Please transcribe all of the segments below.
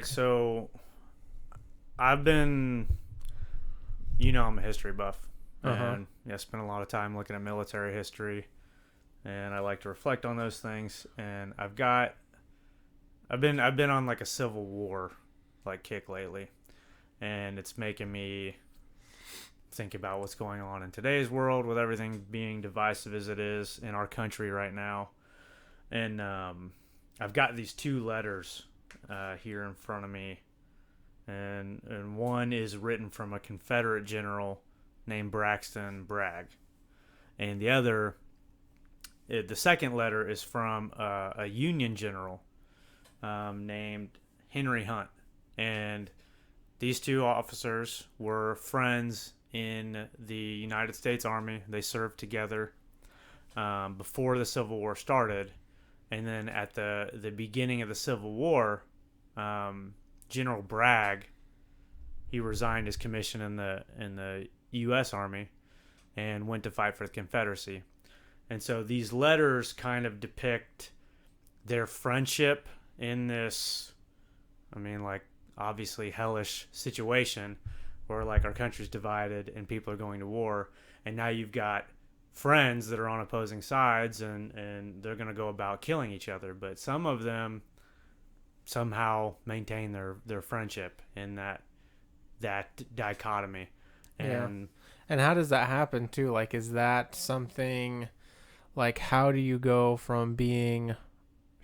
right, so I've been, I'm a history buff, and I spent a lot of time looking at military history, and I like to reflect on those things. And I've been on like a Civil War like kick lately, and it's making me think about what's going on in today's world with everything being divisive as it is in our country right now. And I've got these two letters here in front of me, and one is written from a Confederate general named Braxton Bragg, and the second letter is from a Union general named Henry Hunt. And these two officers were friends in the United States Army. They served together before the Civil War started. And then at the beginning of the Civil War, General Bragg, he resigned his commission in the U.S. Army and went to fight for the Confederacy. And so these letters kind of depict their friendship in this, obviously hellish situation where like our country's divided and people are going to war. And now you've got friends that are on opposing sides and they're going to go about killing each other. But some of them somehow maintain their friendship in that dichotomy. And how does that happen too? Like, is that something, like, how do you go from being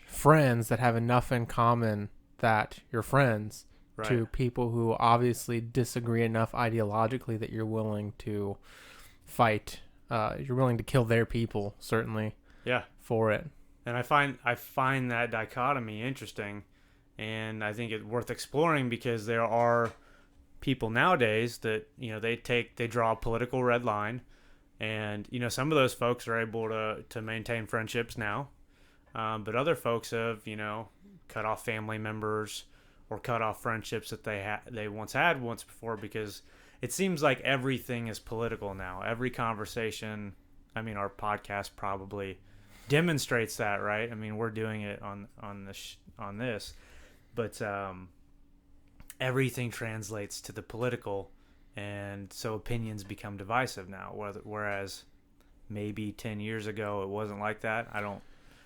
friends that have enough in common that you're friends to people who obviously disagree enough ideologically that you're willing to fight, you're willing to kill their people, certainly, for it. And I find that dichotomy interesting, and I think it's worth exploring because there are people nowadays that, they draw a political red line, and, some of those folks are able to maintain friendships now, but other folks have, cut off family members or cut off friendships that they once had before, because it seems like everything is political now. Every conversation, our podcast probably demonstrates that, right? We're doing it on this, but everything translates to the political, and so opinions become divisive now. Whereas maybe 10 years ago it wasn't like that. I'm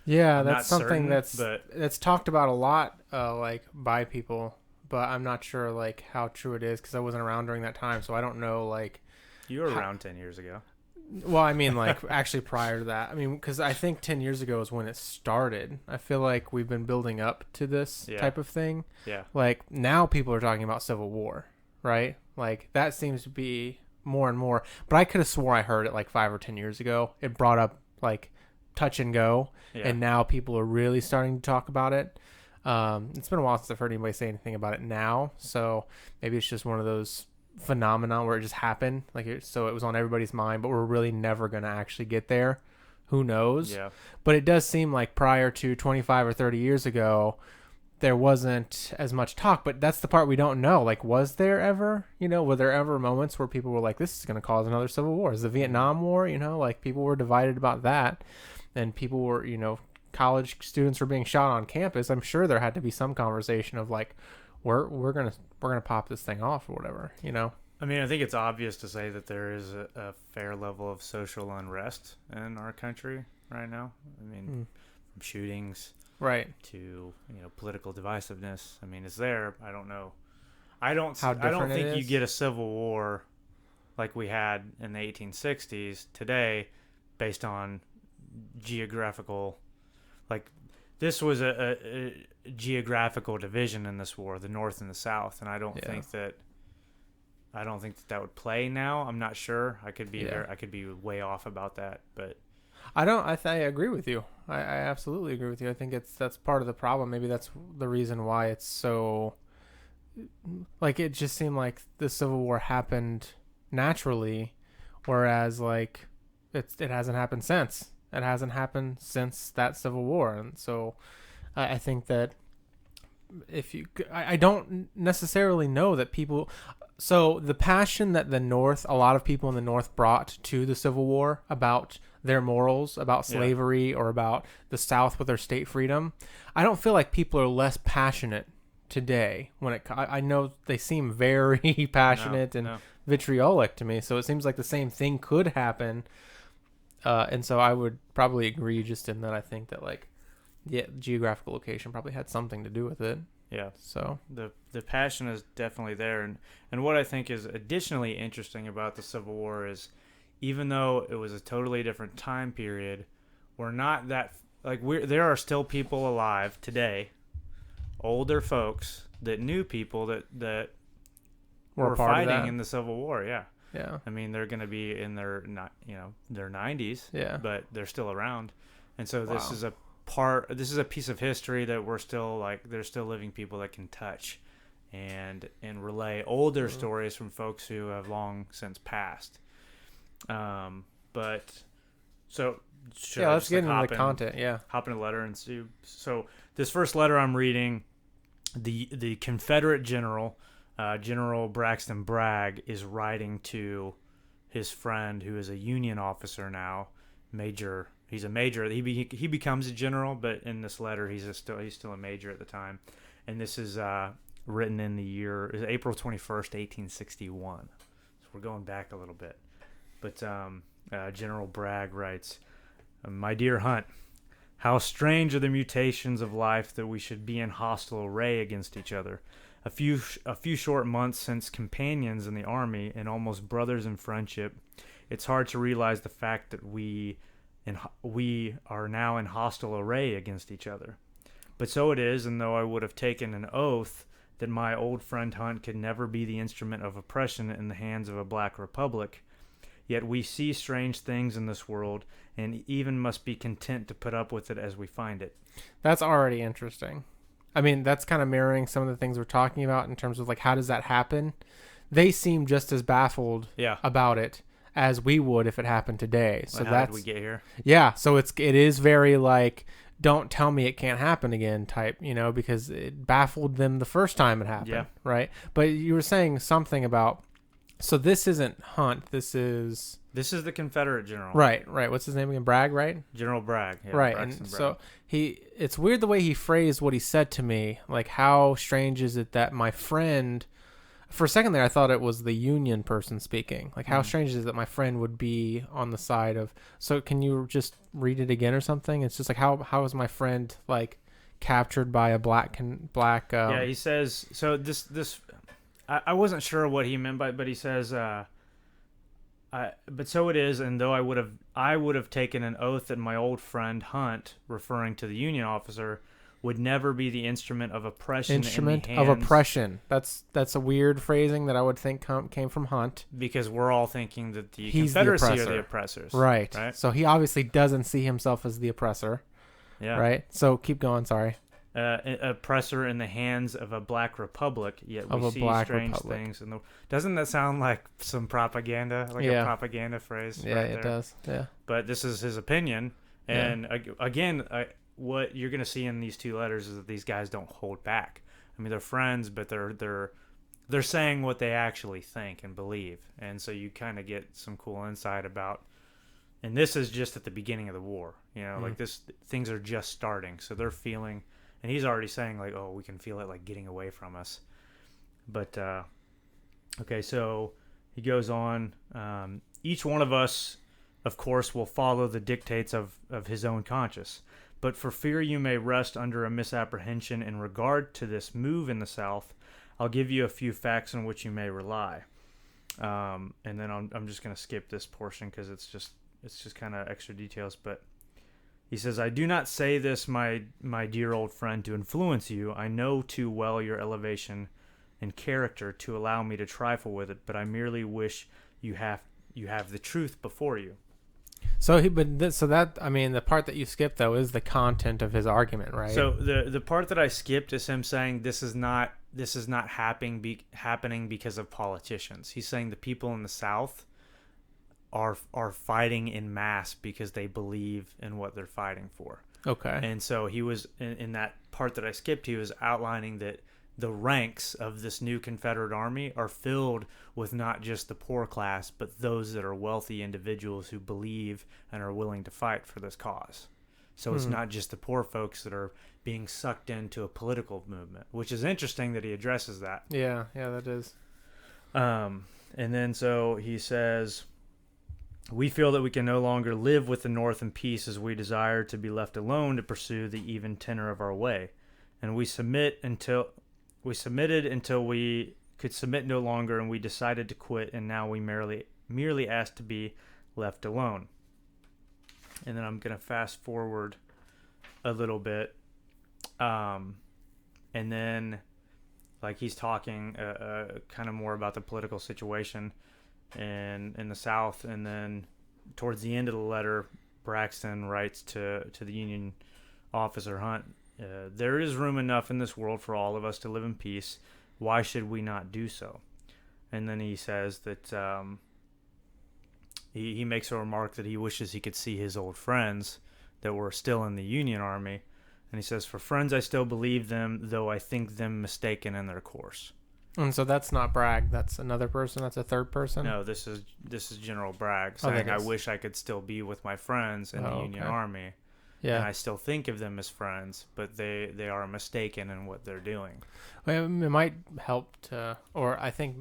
that's something certain, that's talked about a lot, like by people, but I'm not sure like how true it is because I wasn't around during that time, so I don't know. Like, you were around 10 years ago. Well, like actually prior to that. Because I think 10 years ago is when it started. I feel like we've been building up to this type of thing. Yeah. Like, now people are talking about Civil War, right? Like, that seems to be more and more. But I could have swore I heard it like 5 or 10 years ago. It brought up like touch and go, and now people are really starting to talk about it. It's been a while since I've heard anybody say anything about it now, so maybe it's just one of those phenomena where it just happened, so it was on everybody's mind, but we're really never going to actually get there. Who knows? But it does seem like prior to 25 or 30 years ago there wasn't as much talk, but that's the part we don't know. Like, was there ever, were there ever moments where people were like, this is going to cause another civil war? Is the Vietnam War, like, people were divided about that, and people were, college students were being shot on campus. I'm sure there had to be some conversation of like, we're gonna pop this thing off or whatever, I think it's obvious to say that there is a fair level of social unrest in our country right now. From shootings, right, to political divisiveness. It's there. I don't know. I don't think you get a civil war like we had in the 1860s today, based on geographical. Like, this was a geographical division in this war, the North and the South, and I don't think that would play now. I'm not sure. I could be I could be way off about that, but I agree with you. I absolutely agree with you. I think that's part of the problem. Maybe that's the reason why it's so, like, it just seemed like the Civil War happened naturally, whereas like it hasn't happened since. It hasn't happened since that Civil War, and so I think that I don't necessarily know that people. So the passion that a lot of people in the North brought to the Civil War about their morals, about slavery, or about the South with their state freedom, I don't feel like people are less passionate today. I know they seem very passionate and vitriolic to me, so it seems like the same thing could happen. And so I would probably agree just in that I think that like, yeah, geographical location probably had something to do with it. Yeah. So the passion is definitely there, and what I think is additionally interesting about the Civil War is, even though it was a totally different time period, we're not that like there are still people alive today, older folks that knew people that were fighting in the Civil War. Yeah. Yeah. I mean, they're going to be in their their 90s. Yeah. But they're still around, and so this is a piece of history that we're still like, there's still living people that can touch and relay older stories from folks who have long since passed. But so let's get into the content. Yeah, hop in a letter and see. So this first letter I'm reading, the Confederate general, General Braxton Bragg, is writing to his friend who is a Union officer now, major. He's a major. He becomes a general, but in this letter he's still a major at the time, and this is written in the year April 21st, 1861. So we're going back a little bit, but General Bragg writes, "My dear Hunt, how strange are the mutations of life that we should be in hostile array against each other. A few short months since companions in the army and almost brothers in friendship, it's hard to realize the fact that we are now in hostile array against each other. But so it is, and though I would have taken an oath that my old friend Hunt could never be the instrument of oppression in the hands of a black republic, yet we see strange things in this world, and even must be content to put up with it as we find it." That's already interesting. I mean, that's kind of mirroring some of the things we're talking about in terms of like, how does that happen? They seem just as baffled about it as we would if it happened today. So how did we get here? Yeah. So it is very like, don't tell me it can't happen again type, because it baffled them the first time it happened. Right. But you were saying something about, so this isn't Hunt. This is the Confederate general. Right. What's his name again? Bragg, right? General Bragg. Yeah, right. Braxton And Bragg. so it's weird the way he phrased what he said to me. Like, how strange is it that my friend, for a second there, I thought it was the Union person speaking. Like, how strange is it that my friend would be on the side of, so can you just read it again or something? It's just like, how is my friend like captured by a black. Yeah, he says, so this, I wasn't sure what he meant by it, but he says, but so it is, and though I would have taken an oath that my old friend Hunt, referring to the Union officer, would never be the instrument of oppression. Instrument of oppression. That's a weird phrasing that I would think came from Hunt, because we're all thinking that the He's Confederacy the are oppressor. the oppressors. Right. So he obviously doesn't see himself as the oppressor. Yeah. Right. So keep going. Sorry. Oppressor in the hands of a black republic, yet we see strange things. Doesn't that sound like some propaganda, like a propaganda phrase? Yeah, it does. Yeah. But this is his opinion, and again, what you're going to see in these two letters is that these guys don't hold back. I mean, they're friends, but they're saying what they actually think and believe, and so you kind of get some cool insight about. And this is just at the beginning of the war, like this, things are just starting, so they're feeling. And he's already saying, like, oh, we can feel it, like, getting away from us. But, okay, so he goes on. Each one of us, of course, will follow the dictates of his own conscience. But for fear you may rest under a misapprehension in regard to this move in the South, I'll give you a few facts on which you may rely. And then I'm just going to skip this portion because it's just kind of extra details, but he says, "I do not say this, my dear old friend, to influence you. I know too well your elevation and character to allow me to trifle with it, but I merely wish you have the truth before you." So the part that you skipped though is the content of his argument, right? So the part that I skipped is him saying this is not happening because of politicians. He's saying the people in the South are fighting in mass because they believe in what they're fighting for. Okay. And so he was in that part that I skipped, he was outlining that the ranks of this new Confederate army are filled with not just the poor class, but those that are wealthy individuals who believe and are willing to fight for this cause. So it's not just the poor folks that are being sucked into a political movement, which is interesting that he addresses that. Yeah, that is. And then so he says, we feel that we can no longer live with the North in peace as we desire to be left alone to pursue the even tenor of our way. And we submitted until we could submit no longer, and we decided to quit, and now we merely ask to be left alone. And then I'm going to fast forward a little bit. And then like he's talking kind of more about the political situation in the South, and then towards the end of the letter, Braxton writes to the Union officer Hunt, there is room enough in this world for all of us to live in peace. Why should we not do so? And then he says that he makes a remark that he wishes he could see his old friends that were still in the Union Army. And he says, for friends, I still believe them, though I think them mistaken in their course. And so that's not Bragg. That's another person. That's a third person. No, this is General Bragg saying, I wish I could still be with my friends in the Union Army. Yeah. And I still think of them as friends, but they are mistaken in what they're doing. Well, it might help to, or I think,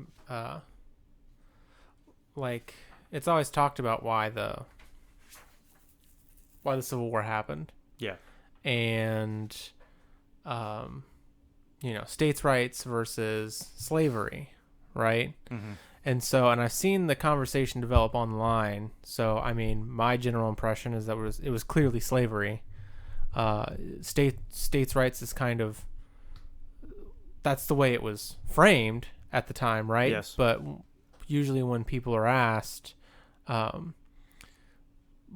like, it's always talked about why the Civil War happened. Yeah. And, states' rights versus slavery, right? Mm-hmm. And so, and I've seen the conversation develop online. So, I mean, my general impression is that it was clearly slavery. States' rights is kind of, that's the way it was framed at the time, right? Yes. But usually when people are asked,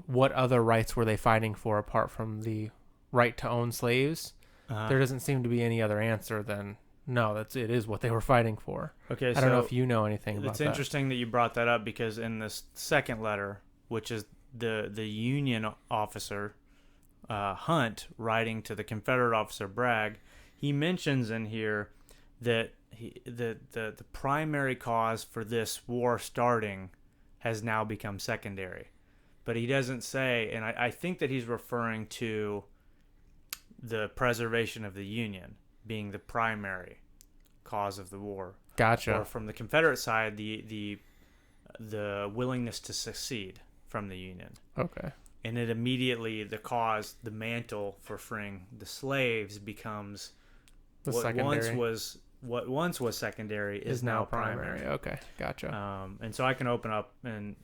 what other rights were they fighting for apart from the right to own slaves, there doesn't seem to be any other answer than no, it is what they were fighting for. Okay, I don't know if you know anything about that. It's interesting that you brought that up, because in this second letter, which is the Union officer Hunt writing to the Confederate officer Bragg, he mentions in here that the primary cause for this war starting has now become secondary. But he doesn't say, and I think that he's referring to the preservation of the Union being the primary cause of the war. Gotcha. Or from the Confederate side, the willingness to secede from the Union. Okay. And it immediately, the mantle for freeing the slaves becomes what once was secondary is now primary. Okay, gotcha. And so I can open up, and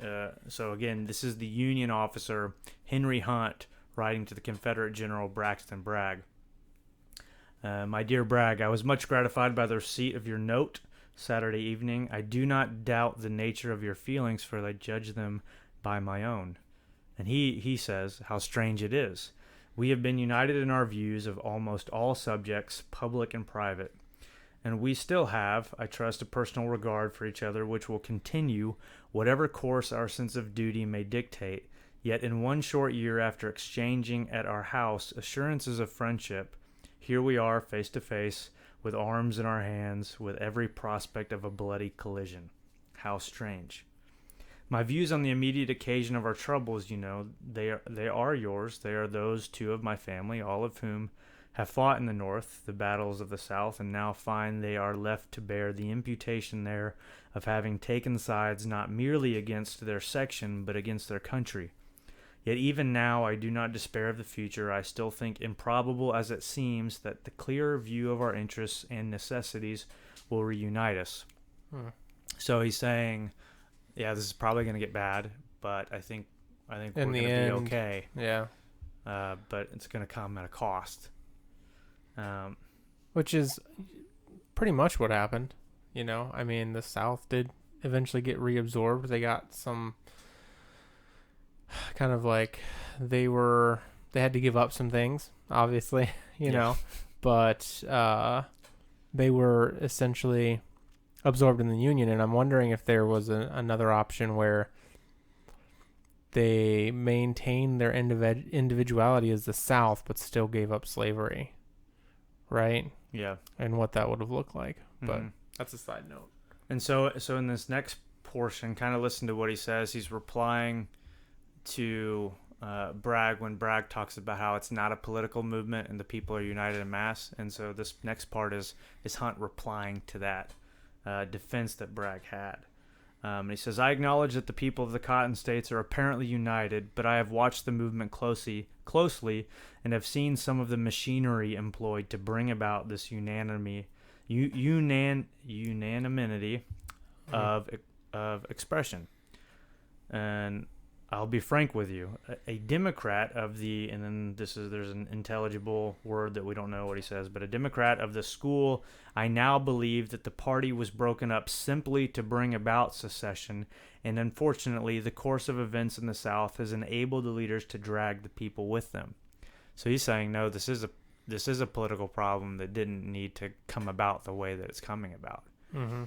so again, this is the Union officer Henry Hunt writing to the Confederate General Braxton Bragg. My dear Bragg, I was much gratified by the receipt of your note Saturday evening. I do not doubt the nature of your feelings, for I judge them by my own. And he says, how strange it is. We have been united in our views of almost all subjects, public and private. And we still have, I trust, a personal regard for each other, which will continue whatever course our sense of duty may dictate. Yet in one short year after exchanging at our house assurances of friendship, here we are face to face, with arms in our hands, with every prospect of a bloody collision. How strange. My views on the immediate occasion of our troubles, they are yours. They are those too of my family, all of whom have fought in the North, the battles of the South, and now find they are left to bear the imputation there of having taken sides not merely against their section, but against their country. Yet even now I do not despair of the future. I still think, improbable as it seems, that the clearer view of our interests and necessities will reunite us. So he's saying, yeah, this is probably going to get bad, but I think we're going to be okay. Yeah. But it's going to come at a cost. Which is pretty much what happened. I mean, the South did eventually get reabsorbed. They got some kind of like they had to give up some things, obviously, but they were essentially absorbed in the Union. And I'm wondering if there was another option where they maintained their individuality as the South, but still gave up slavery. Right? Yeah. And what that would have looked like. But that's a side note. And so in this next portion, kind of listen to what he says. He's replying to Bragg when Bragg talks about how it's not a political movement and the people are united en masse. And so this next part is Hunt replying to that defense that Bragg had. And he says, I acknowledge that the people of the Cotton States are apparently united, but I have watched the movement closely and have seen some of the machinery employed to bring about this unanimity of expression. And I'll be frank with you, a Democrat of the, and then there's an intelligible word that we don't know what he says, but a Democrat of the school, I now believe that the party was broken up simply to bring about secession, and unfortunately the course of events in the South has enabled the leaders to drag the people with them. So he's saying, no, this is a political problem that didn't need to come about the way that it's coming about. Mm-hmm.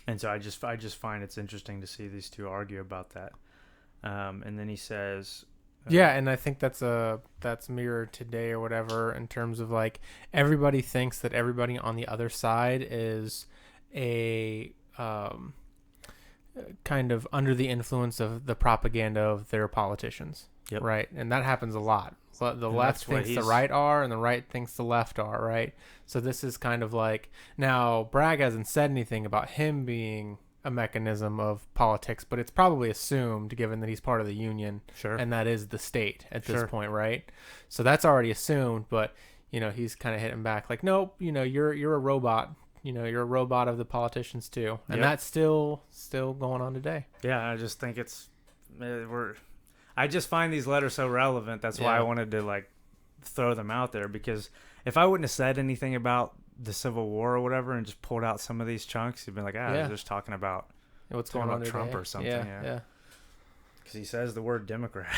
And so I just find it's interesting to see these two argue about that. And then he says, yeah, and I think that's mirrored today or whatever in terms of like everybody thinks that everybody on the other side is a kind of under the influence of the propaganda of their politicians. Yep. Right? And that happens a lot. The left thinks the right are, and the right thinks the left are, right? So this is kind of like, now Bragg hasn't said anything about him being a mechanism of politics, but it's probably assumed given that he's part of the union, sure, and that is the state at this point, right? So that's already assumed, but he's kind of hitting back like, nope, you're a robot. You're a robot of the politicians too, and that's still going on today. Yeah, I just think I just find these letters so relevant. That's why I wanted to like throw them out there, because if I wouldn't have said anything about the Civil War or whatever and just pulled out some of these chunks, you'd be like, they're just talking about what's going on Trump today. or something. Yeah. Because he says the word Democrat.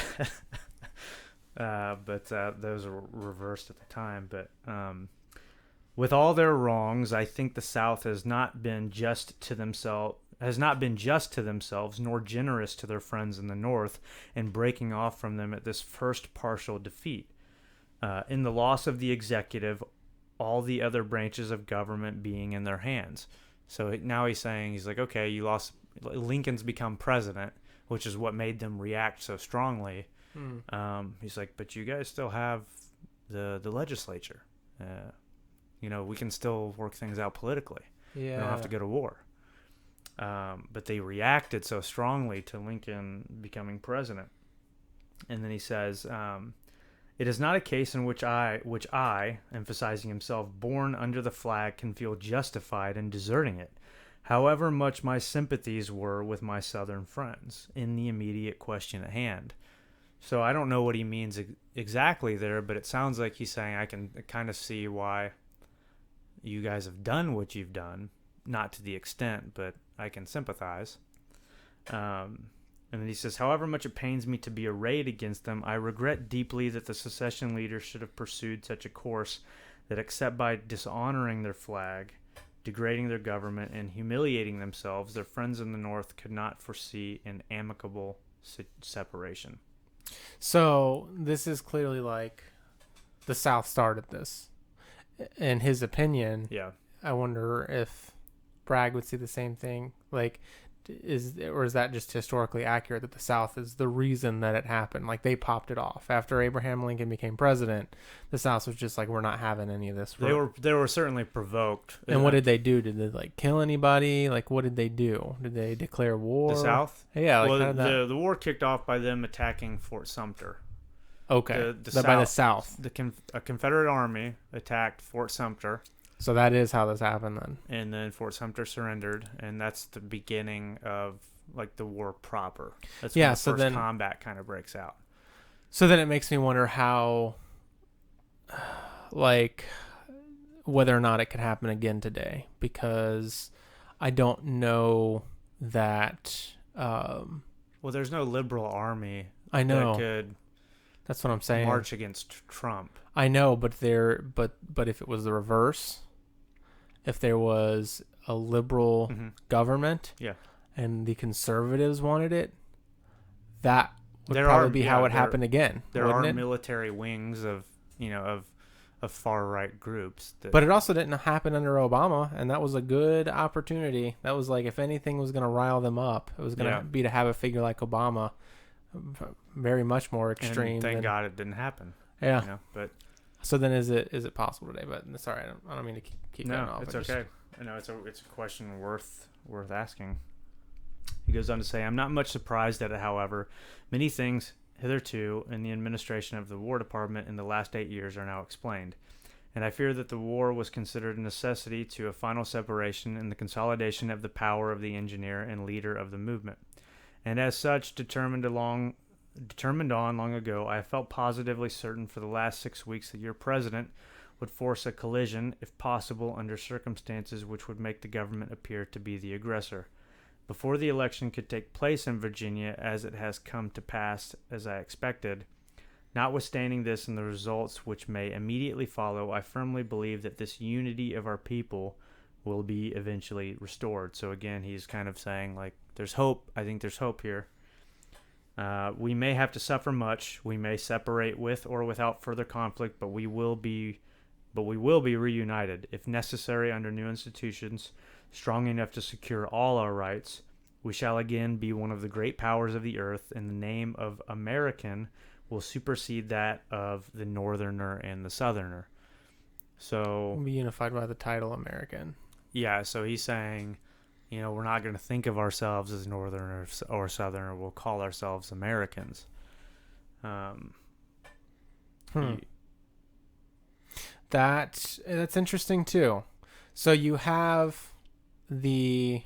But those are reversed at the time. But with all their wrongs, I think the South has not been just to themselves, nor generous to their friends in the North, in breaking off from them at this first partial defeat. In the loss of the executive, all the other branches of government being in their hands. So now he's saying, he's like, okay, you lost, Lincoln's become president, which is what made them react so strongly. He's like, but you guys still have the legislature. We can still work things out politically. Yeah. We don't have to go to war. But they reacted so strongly to Lincoln becoming president. And then he says, it is not a case in which I, emphasizing himself, born under the flag, can feel justified in deserting it, however much my sympathies were with my Southern friends in the immediate question at hand. So I don't know what he means exactly there, but it sounds like he's saying I can kind of see why you guys have done what you've done, not to the extent, but I can sympathize. And then he says, however much it pains me to be arrayed against them, I regret deeply that the secession leaders should have pursued such a course that, except by dishonoring their flag, degrading their government, and humiliating themselves, their friends in the North could not foresee an amicable separation. So this is clearly like the South started this. In his opinion, I wonder if Bragg would see the same thing. Like, is that just historically accurate that the South is the reason that it happened? Like, they popped it off after Abraham Lincoln became president. The South was just like, we're not having any of this. They were certainly provoked. And what did they do? Did they like kill anybody? Like, what did they do? Did they declare war? The South? Yeah. Like, well, the war kicked off by them attacking Fort Sumter. Okay. By the South. A Confederate army attacked Fort Sumter. So that is how this happened then. And then Fort Sumter surrendered, and that's the beginning of like the war proper. That's when the first combat kind of breaks out. So then it makes me wonder how, like, whether or not it could happen again today, because I don't know that. Well, there's no liberal army. I know. That could. That's what I'm saying. March against Trump. I know, but if it was the reverse, if there was a liberal government, and the conservatives wanted it, that would probably be how it happened again. There are military wings of far right groups. But it also didn't happen under Obama, and that was a good opportunity. That was like, if anything was going to rile them up, it was going to be to have a figure like Obama very much more And extreme. thank God it didn't happen. Yeah. You know, but So then, is it possible today? But sorry, I don't mean to keep no, cutting off. it's okay. I know it's a question worth asking. He goes on to say, I'm not much surprised at it, however. Many things hitherto in the administration of the War Department in the last 8 years are now explained. And I fear that the war was considered a necessity to a final separation and the consolidation of the power of the engineer and leader of the movement. And as such, determined on long ago, I felt positively certain for the last 6 weeks that your president would force a collision, if possible, under circumstances which would make the government appear to be the aggressor. Before the election could take place in Virginia, as it has come to pass as I expected, notwithstanding this and the results which may immediately follow, I firmly believe that this unity of our people will be eventually restored. So again, he's kind of saying, like, there's hope. I think there's hope here. We may have to suffer much. We may separate with or without further conflict, but we will be reunited, if necessary, under new institutions, strong enough to secure all our rights. We shall again be one of the great powers of the earth, and the name of American will supersede that of the Northerner and the Southerner. So We'll be unified by the title American. Yeah, so he's saying, we're not going to think of ourselves as Northern or Southerner. We'll call ourselves Americans. That's interesting too. So you have the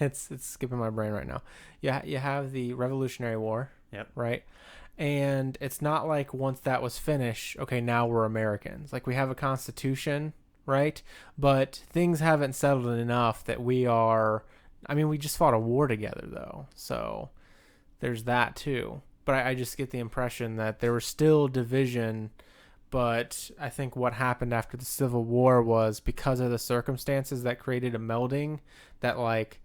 it's skipping my brain right now. Yeah, you have the Revolutionary War. Yep. Right. And it's not like once that was finished, okay, now we're Americans. Like, we have a constitution, right? But things haven't settled enough that we just fought a war together though. So there's that too. But I just get the impression that there was still division. But I think what happened after the Civil War was because of the circumstances that created a melding that, like,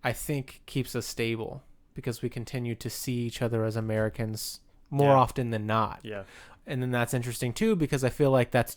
I think keeps us stable because we continue to see each other as Americans more often than not. Yeah. And then that's interesting too because I feel like that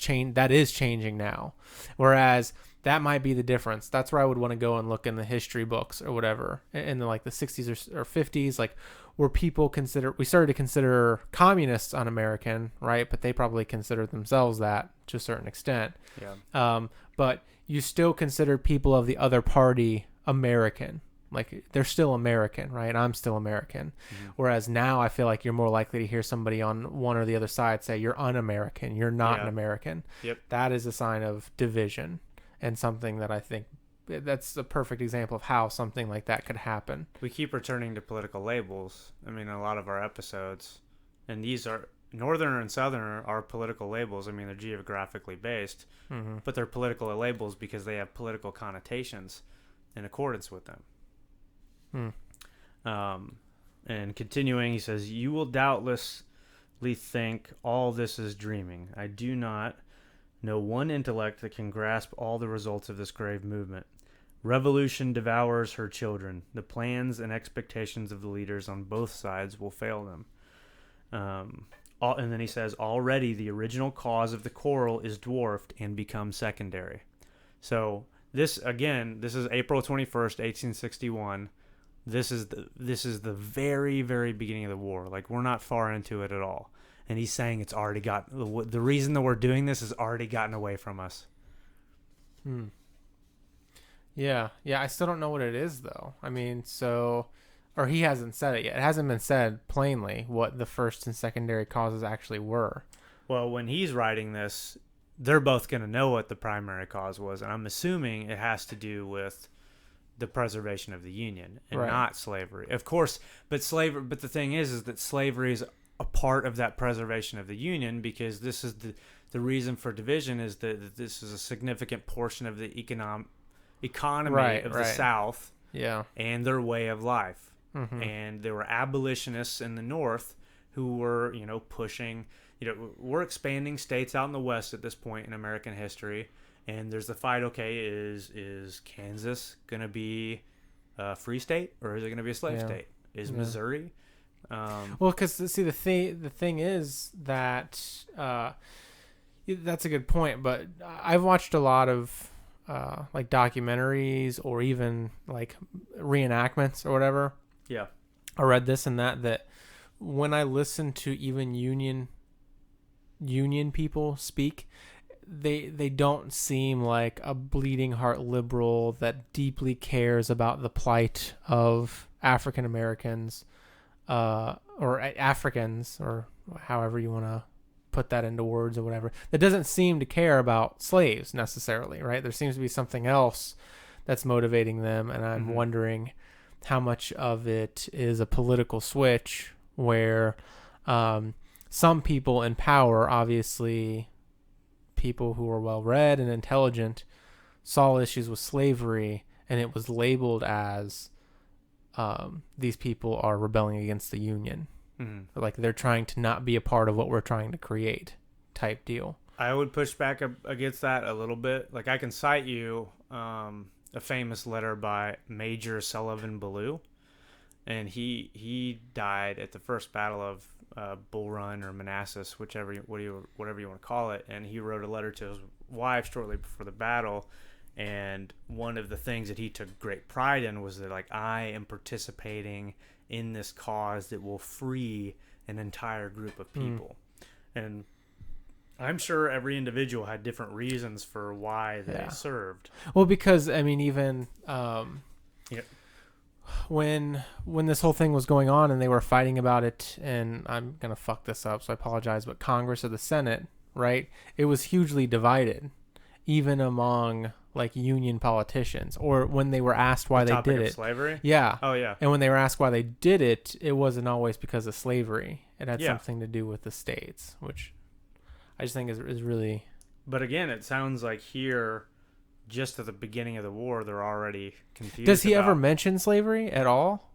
is changing now. Whereas that might be the difference. That's where I would want to go and look in the history books or whatever in the 60s or 50s, like, where people we started to consider communists un-American, right? But they probably considered themselves that to a certain extent. Yeah. But you still consider people of the other party American. Like, they're still American, right? I'm still American. Mm-hmm. Whereas now I feel like you're more likely to hear somebody on one or the other side say you're un-American. You're not an American. Yep. That is a sign of division and something that I think that's a perfect example of how something like that could happen. We keep returning to political labels. I mean, a lot of our episodes, and these are Northerner and Southerner are political labels. I mean, they're geographically based, but they're political labels because they have political connotations in accordance with them. And continuing, he says, you will doubtlessly think all this is dreaming. I do not know one intellect that can grasp all the results of this grave movement. Revolution devours her children. The plans and expectations of the leaders on both sides will fail them. And then he says, already the original cause of the quarrel is dwarfed and become secondary. So this is April 21st, 1861. This is the very, very beginning of the war. Like, we're not far into it at all. And he's saying it's already the reason that we're doing this has already gotten away from us. Yeah. I still don't know what it is, though. I mean, or he hasn't said it yet. It hasn't been said plainly what the first and secondary causes actually were. Well, when he's writing this, they're both going to know what the primary cause was. And I'm assuming it has to do with the preservation of the Union and not slavery. Of course, but the thing is that slavery is a part of that preservation of the Union, because this is the reason for division is that this is a significant portion of the economy of the South and their way of life. Mm-hmm. And there were abolitionists in the North who were, pushing, we're expanding states out in the West at this point in American history. And there's the fight, okay, is Kansas going to be a free state or is it going to be a slave state? Is Missouri? Well, because, see, the thing is that that's a good point. But I've watched a lot of like documentaries or even like reenactments or whatever. Yeah. I read this and that when I listen to even union people speak, they don't seem like a bleeding heart liberal that deeply cares about the plight of African Americans, or Africans, or however you want to put that into words or whatever. That doesn't seem to care about slaves necessarily, right? There seems to be something else that's motivating them, and I'm wondering how much of it is a political switch where some people in power, obviously people who are well-read and intelligent, saw issues with slavery, and it was labeled as these people are rebelling against the Union. Like they're trying to not be a part of what we're trying to create type deal. I would push back against that a little bit. Like I can cite you a famous letter by Major Sullivan Ballou, and he died at the first battle of Bull Run or Manassas, whatever you want to call it. And he wrote a letter to his wife shortly before the battle. And one of the things that he took great pride in was that, like, I am participating in this cause that will free an entire group of people. And I'm sure every individual had different reasons for why they served. Well, because I mean, even when this whole thing was going on and they were fighting about it, and I'm gonna fuck this up, so I apologize, but Congress or the Senate, right? It was hugely divided, even among like union politicians, or when they were asked why they did it. Slavery? Yeah. Oh yeah. And when they were asked why they did it, it wasn't always because of slavery. It had something to do with the states, which I just think is really. But again, it sounds like here, just at the beginning of the war, they're already confused. Does he ever mention slavery at all?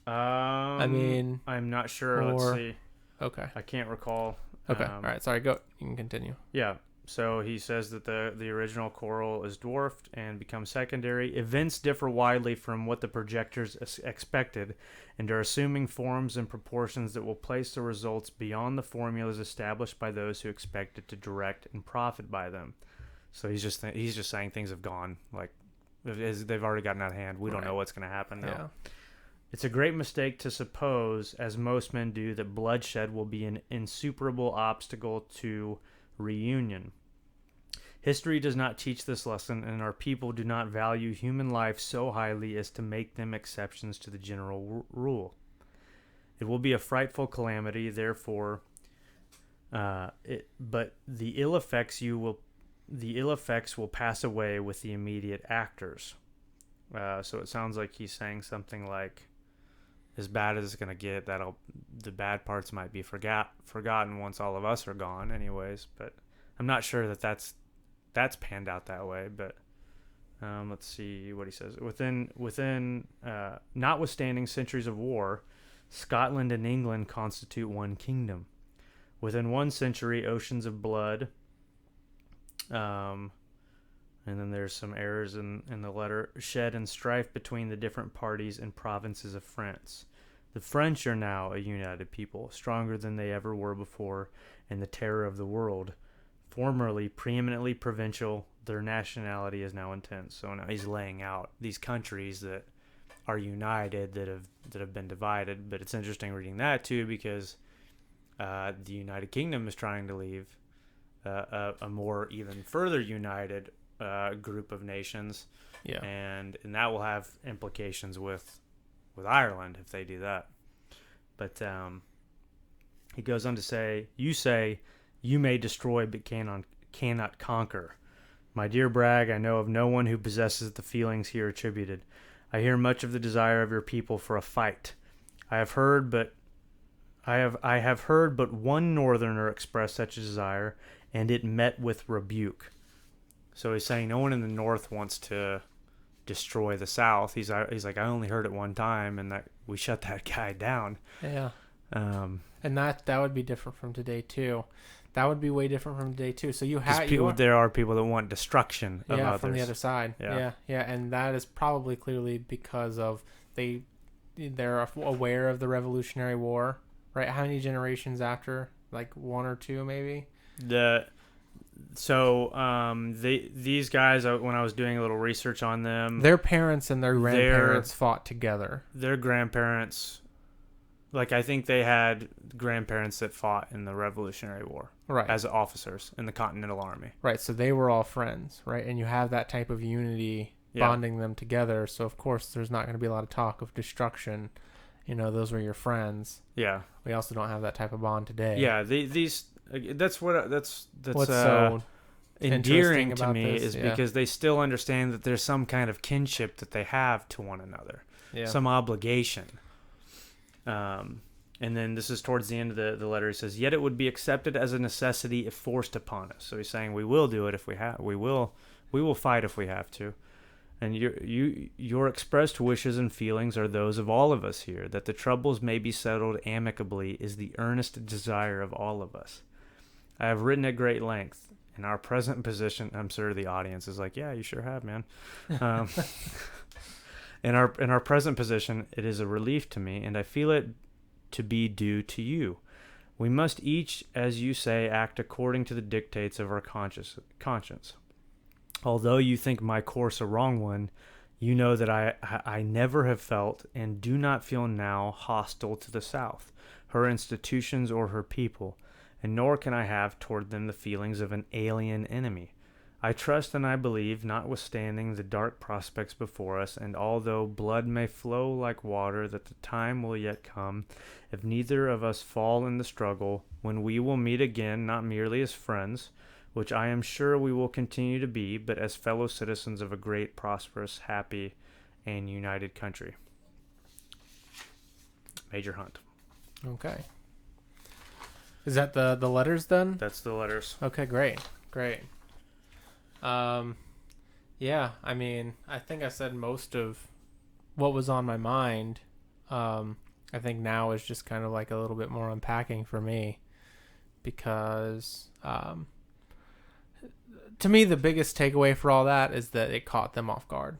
I mean, I'm not sure. Let's see. Okay. I can't recall. Okay. All right. Sorry. Go. You can continue. Yeah. So he says that the original coral is dwarfed and becomes secondary. Events differ widely from what the projectors expected and are assuming forms and proportions that will place the results beyond the formulas established by those who expected to direct and profit by them. So he's just saying things have gone, like, they've already gotten out of hand. We don't know what's going to happen now. Yeah. It's a great mistake to suppose, as most men do, that bloodshed will be an insuperable obstacle to reunion. History does not teach this lesson, and our people do not value human life so highly as to make them exceptions to the general rule. It will be a frightful calamity, therefore, but the ill effects will pass away with the immediate actors. So it sounds like he's saying something like, as bad as it's going to get, the bad parts might be forgotten once all of us are gone anyways. But I'm not sure that's panned out that way. But let's see what he says. Within notwithstanding centuries of war, Scotland and England constitute one kingdom. Within 1 century, oceans of blood. And then there's some errors in the letter. Shed and strife between the different parties and provinces of France. The French are now a united people, stronger than they ever were before, and the terror of the world. Formerly preeminently provincial, their nationality is now intense. So now he's laying out these countries that are united that have been divided. But it's interesting reading that too, because the United Kingdom is trying to leave a more even further united group of nations, and that will have implications with Ireland if they do that. But he goes on to say, "You say you may destroy but cannot conquer. My dear Bragg, I know of no one who possesses the feelings here attributed. I hear much of the desire of your people for a fight. I have heard but one Northerner express such a desire, and it met with rebuke." So he's saying no one in the North wants to destroy the South. He's like, I only heard it one time, and that we shut that guy down. Yeah. And that would be different from today too. That would be way different from today too. So there are people that want destruction of others. From the other side. Yeah. And that is probably clearly because of they're aware of the Revolutionary War, right? How many generations after? Like 1 or 2, maybe. these guys, when I was doing a little research on them, their parents and their grandparents fought together. Their grandparents, like I think they had grandparents that fought in the Revolutionary War, right, as officers in the Continental Army, right. So they were all friends, right, and you have that type of unity bonding them together. So of course, there's not going to be a lot of talk of destruction. Those were your friends. Yeah. We also don't have that type of bond today. Yeah. That's what's so endearing to me is because they still understand that there's some kind of kinship that they have to one another, some obligation. And then this is towards the end of the letter. He says, "Yet it would be accepted as a necessity if forced upon us." So he's saying we will do it if we have. We will fight if we have to. And your expressed wishes and feelings are those of all of us here, that the troubles may be settled amicably is the earnest desire of all of us. I have written at great length. In our present position, I'm sure the audience is like, yeah, you sure have, man. In our present position, it is a relief to me, and I feel it to be due to you. We must each, as you say, act according to the dictates of our conscience. Although you think my course a wrong one, you know that I never have felt and do not feel now hostile to the South, her institutions or her people, and nor can I have toward them the feelings of an alien enemy. I trust and I believe, notwithstanding the dark prospects before us, and although blood may flow like water, that the time will yet come, if neither of us fall in the struggle, when we will meet again, not merely as friends, which I am sure we will continue to be, but as fellow citizens of a great, prosperous, happy, and united country. Major Hunt. Okay. Is that the letters then? That's the letters. Okay, great. Yeah, I mean, I think I said most of what was on my mind. I think now is just kind of like a little bit more unpacking for me, because to me, the biggest takeaway for all that is that it caught them off guard.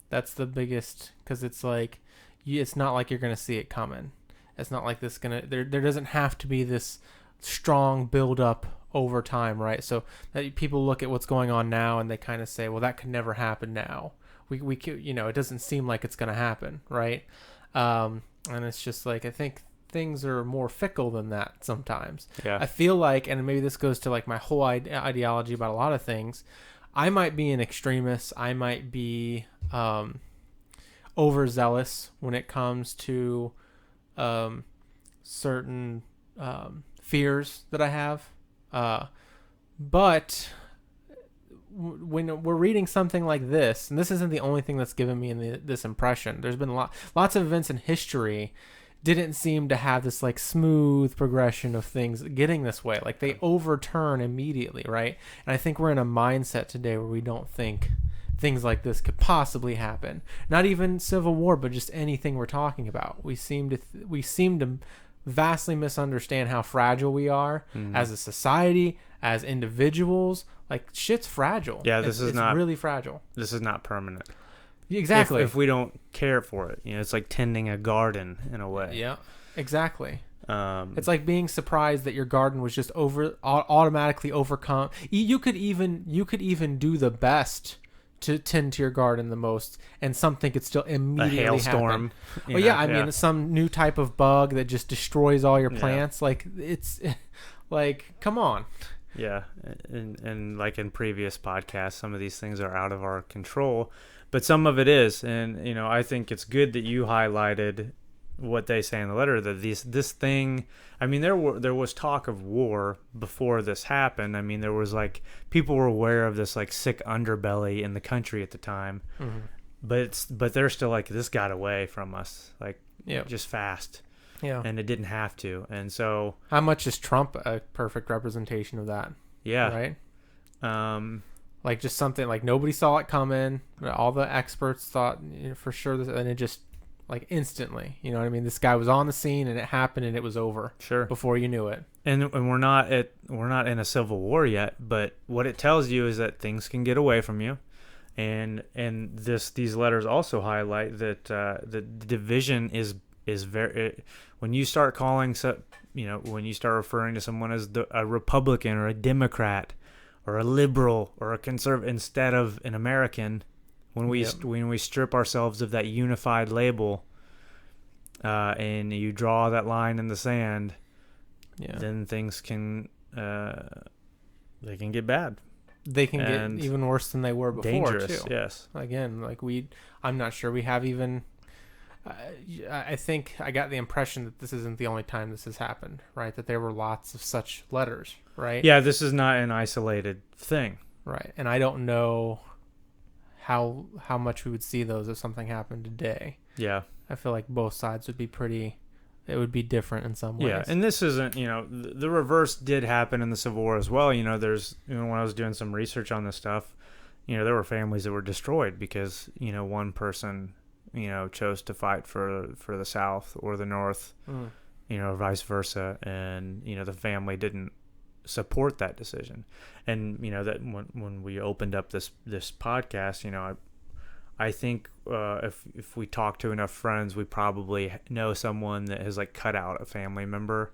That's the biggest, because it's like, it's not like you're going to see it coming. It's not like there doesn't have to be this strong build up over time, right? So that people look at what's going on now and they kind of say, well, that could never happen now. We could, it doesn't seem like it's going to happen, right? And it's just like, I think things are more fickle than that sometimes. Yeah. I feel like, and maybe this goes to like my whole ideology about a lot of things, I might be an extremist. I might be overzealous when it comes to certain fears that I have. But when we're reading something like this, and this isn't the only thing that's given me this impression, there's been lots of events in history didn't seem to have this like smooth progression of things getting this way. Like they overturn immediately, right? And I think we're in a mindset today where we don't think things like this could possibly happen. Not even civil war, but just anything we're talking about. We seem to vastly misunderstand how fragile we are as a society, as individuals. Like shit's fragile. Yeah, it's not really fragile. This is not permanent. Exactly. If we don't care for it, it's like tending a garden in a way. Yeah, exactly. It's like being surprised that your garden was just automatically overcome. You could even do the best to tend to your garden the most, and something could still immediately happen. A hailstorm. Well, yeah, I mean, some new type of bug that just destroys all your plants. Yeah. Like it's like, come on. Yeah, and like in previous podcasts, some of these things are out of our control. But some of it is, and I think it's good that you highlighted what they say in the letter, that this thing. I mean, there was talk of war before this happened. I mean, there was like people were aware of this like sick underbelly in the country at the time, but they're still like, this got away from us, like just fast, and it didn't have to. And so, how much is Trump a perfect representation of that? Yeah, right. Like just something like nobody saw it coming. All the experts thought for sure, and it just like instantly, you know what I mean? This guy was on the scene and it happened and it was over. Sure. Before you knew it. And we're not in a civil war yet, but what it tells you is that things can get away from you, and these letters also highlight that the division is very, when you start calling when you start referring to someone as a Republican or a Democrat, or a liberal or a conservative instead of an American. When we strip ourselves of that unified label, and you draw that line in the sand, then things can they can get bad. They can get even worse than they were before. Dangerous, too. Yes. Again, I'm not sure we have even. I think I got the impression that this isn't the only time this has happened, right? That there were lots of such letters, right? Yeah, this is not an isolated thing. Right. And I don't know how much we would see those if something happened today. Yeah. I feel like both sides would be it would be different in some ways. Yeah, and this isn't, the reverse did happen in the Civil War as well. There's, when I was doing some research on this stuff, there were families that were destroyed because, one person chose to fight for the South or the North, or vice versa, and the family didn't support that decision. And that when we opened up this podcast, I think if we talk to enough friends, we probably know someone that has cut out a family member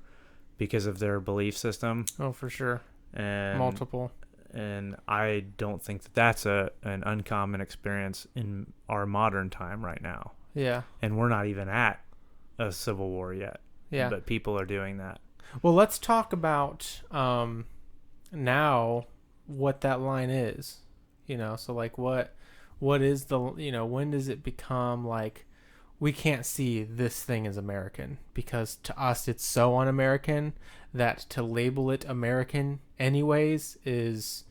because of their belief system. Oh, for sure. And multiple. And I don't think that that's an uncommon experience in our modern time right now. Yeah. And we're not even at a civil war yet. Yeah. But people are doing that. Well, let's talk about now what that line is. So what is the, when does it become we can't see this thing as American, because to us it's so un-American that to label it American anyways is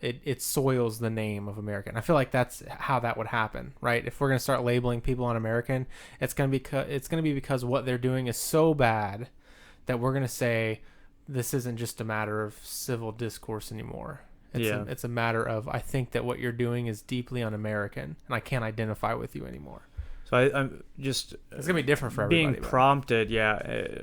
it soils the name of American. I feel like that's how that would happen, right? If we're going to start labeling people un-American, it's going to be because what they're doing is so bad that we're going to say this isn't just a matter of civil discourse anymore. It's a matter of, I think that what you're doing is deeply un-American and I can't identify with you anymore. So I'm just, it's gonna be different for everybody. Being prompted,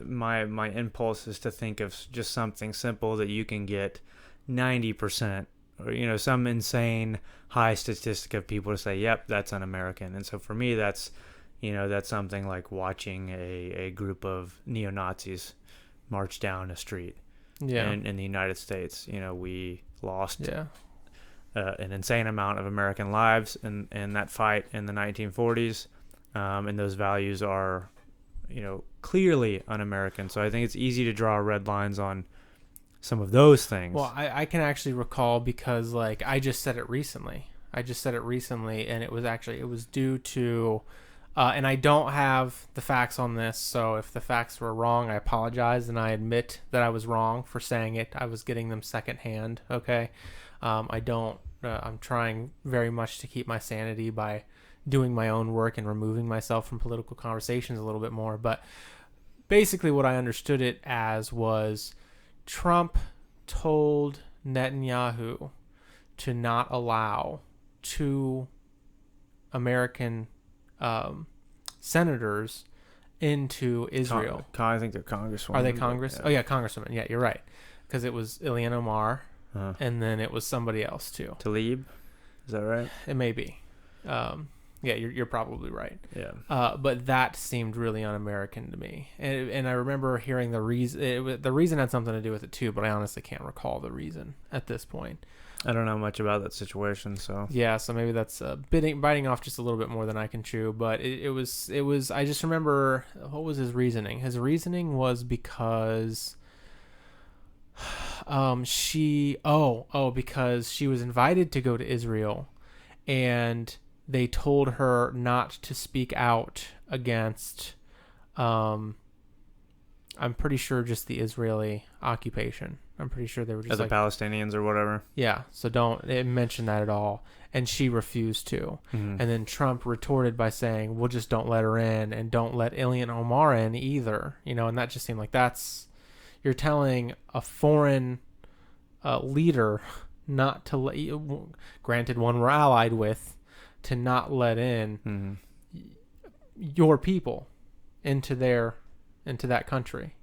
my impulse is to think of just something simple that you can get 90%, or some insane high statistic of people to say, "Yep, that's un-American." And so for me, that's something like watching a group of neo-Nazis march down a street. Yeah. In the United States, we lost an insane amount of American lives in that fight in the 1940s. And those values are, clearly un-American. So I think it's easy to draw red lines on some of those things. Well, I can actually recall because I just said it recently. And it was due to, and I don't have the facts on this. So if the facts were wrong, I apologize. And I admit that I was wrong for saying it. I was getting them secondhand. Okay. I'm trying very much to keep my sanity by doing my own work and removing myself from political conversations a little bit more. But basically what I understood it as was Trump told Netanyahu to not allow two American senators into Israel. I think they're congresswomen. Are they Congress? Yeah. Oh, yeah, congresswomen. Yeah, you're right. Because it was Ilhan Omar, and then it was somebody else, too. Talib? Is that right? It may be. Yeah, you're probably right. Yeah. But that seemed really un-American to me, and I remember hearing the reason. The reason had something to do with it too, but I honestly can't recall the reason at this point. I don't know much about that situation, so yeah. So maybe that's biting off just a little bit more than I can chew. But it was. I just remember, what was his reasoning? His reasoning was because because she was invited to go to Israel, and they told her not to speak out against, I'm pretty sure just the Israeli occupation. I'm pretty sure they were just the Palestinians or whatever. Yeah, so don't mention that at all. And she refused to. Mm-hmm. And then Trump retorted by saying, well, just don't let her in, and don't let Ilhan Omar in either. And that just seemed like you're telling a foreign leader not to let you, granted one we're allied with, to not let in your people into that country.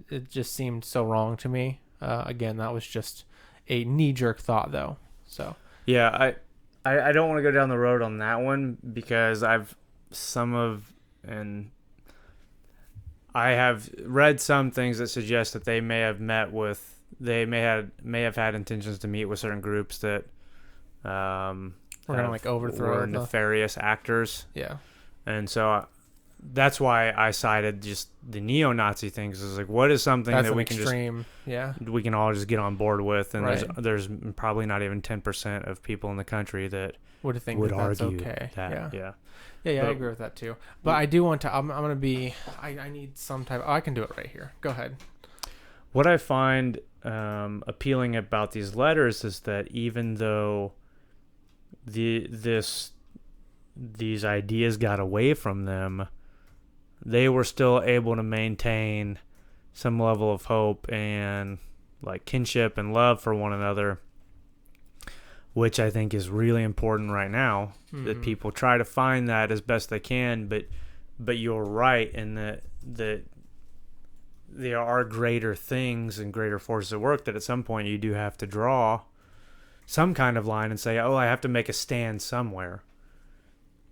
It just seemed so wrong to me. Again, that was just a knee-jerk thought, though. So yeah, I don't want to go down the road on that one because I have read some things that suggest that they may have met with they may have had intentions to meet with certain groups that we're gonna like overthrow were nefarious actors. Yeah. And so that's why I cited just the neo-Nazi things. Is like, what is something That's that an we extreme, we can all just get on board with? And Right. there's probably not even 10% of people in the country that would think would that's argue okay. that. Yeah. But, I agree with that too. But I do want to. I'm gonna be. I need some type. Oh, I can do it right here. Go ahead. what I find appealing about these letters is that even though these ideas got away from them, they were still able to maintain some level of hope and like kinship and love for one another, which I think is really important right now. Mm-hmm. That people try to find that as best they can, but you're right in that there are greater things and greater forces at work that at some point you do have to draw some kind of line and say, oh, I have to make a stand somewhere.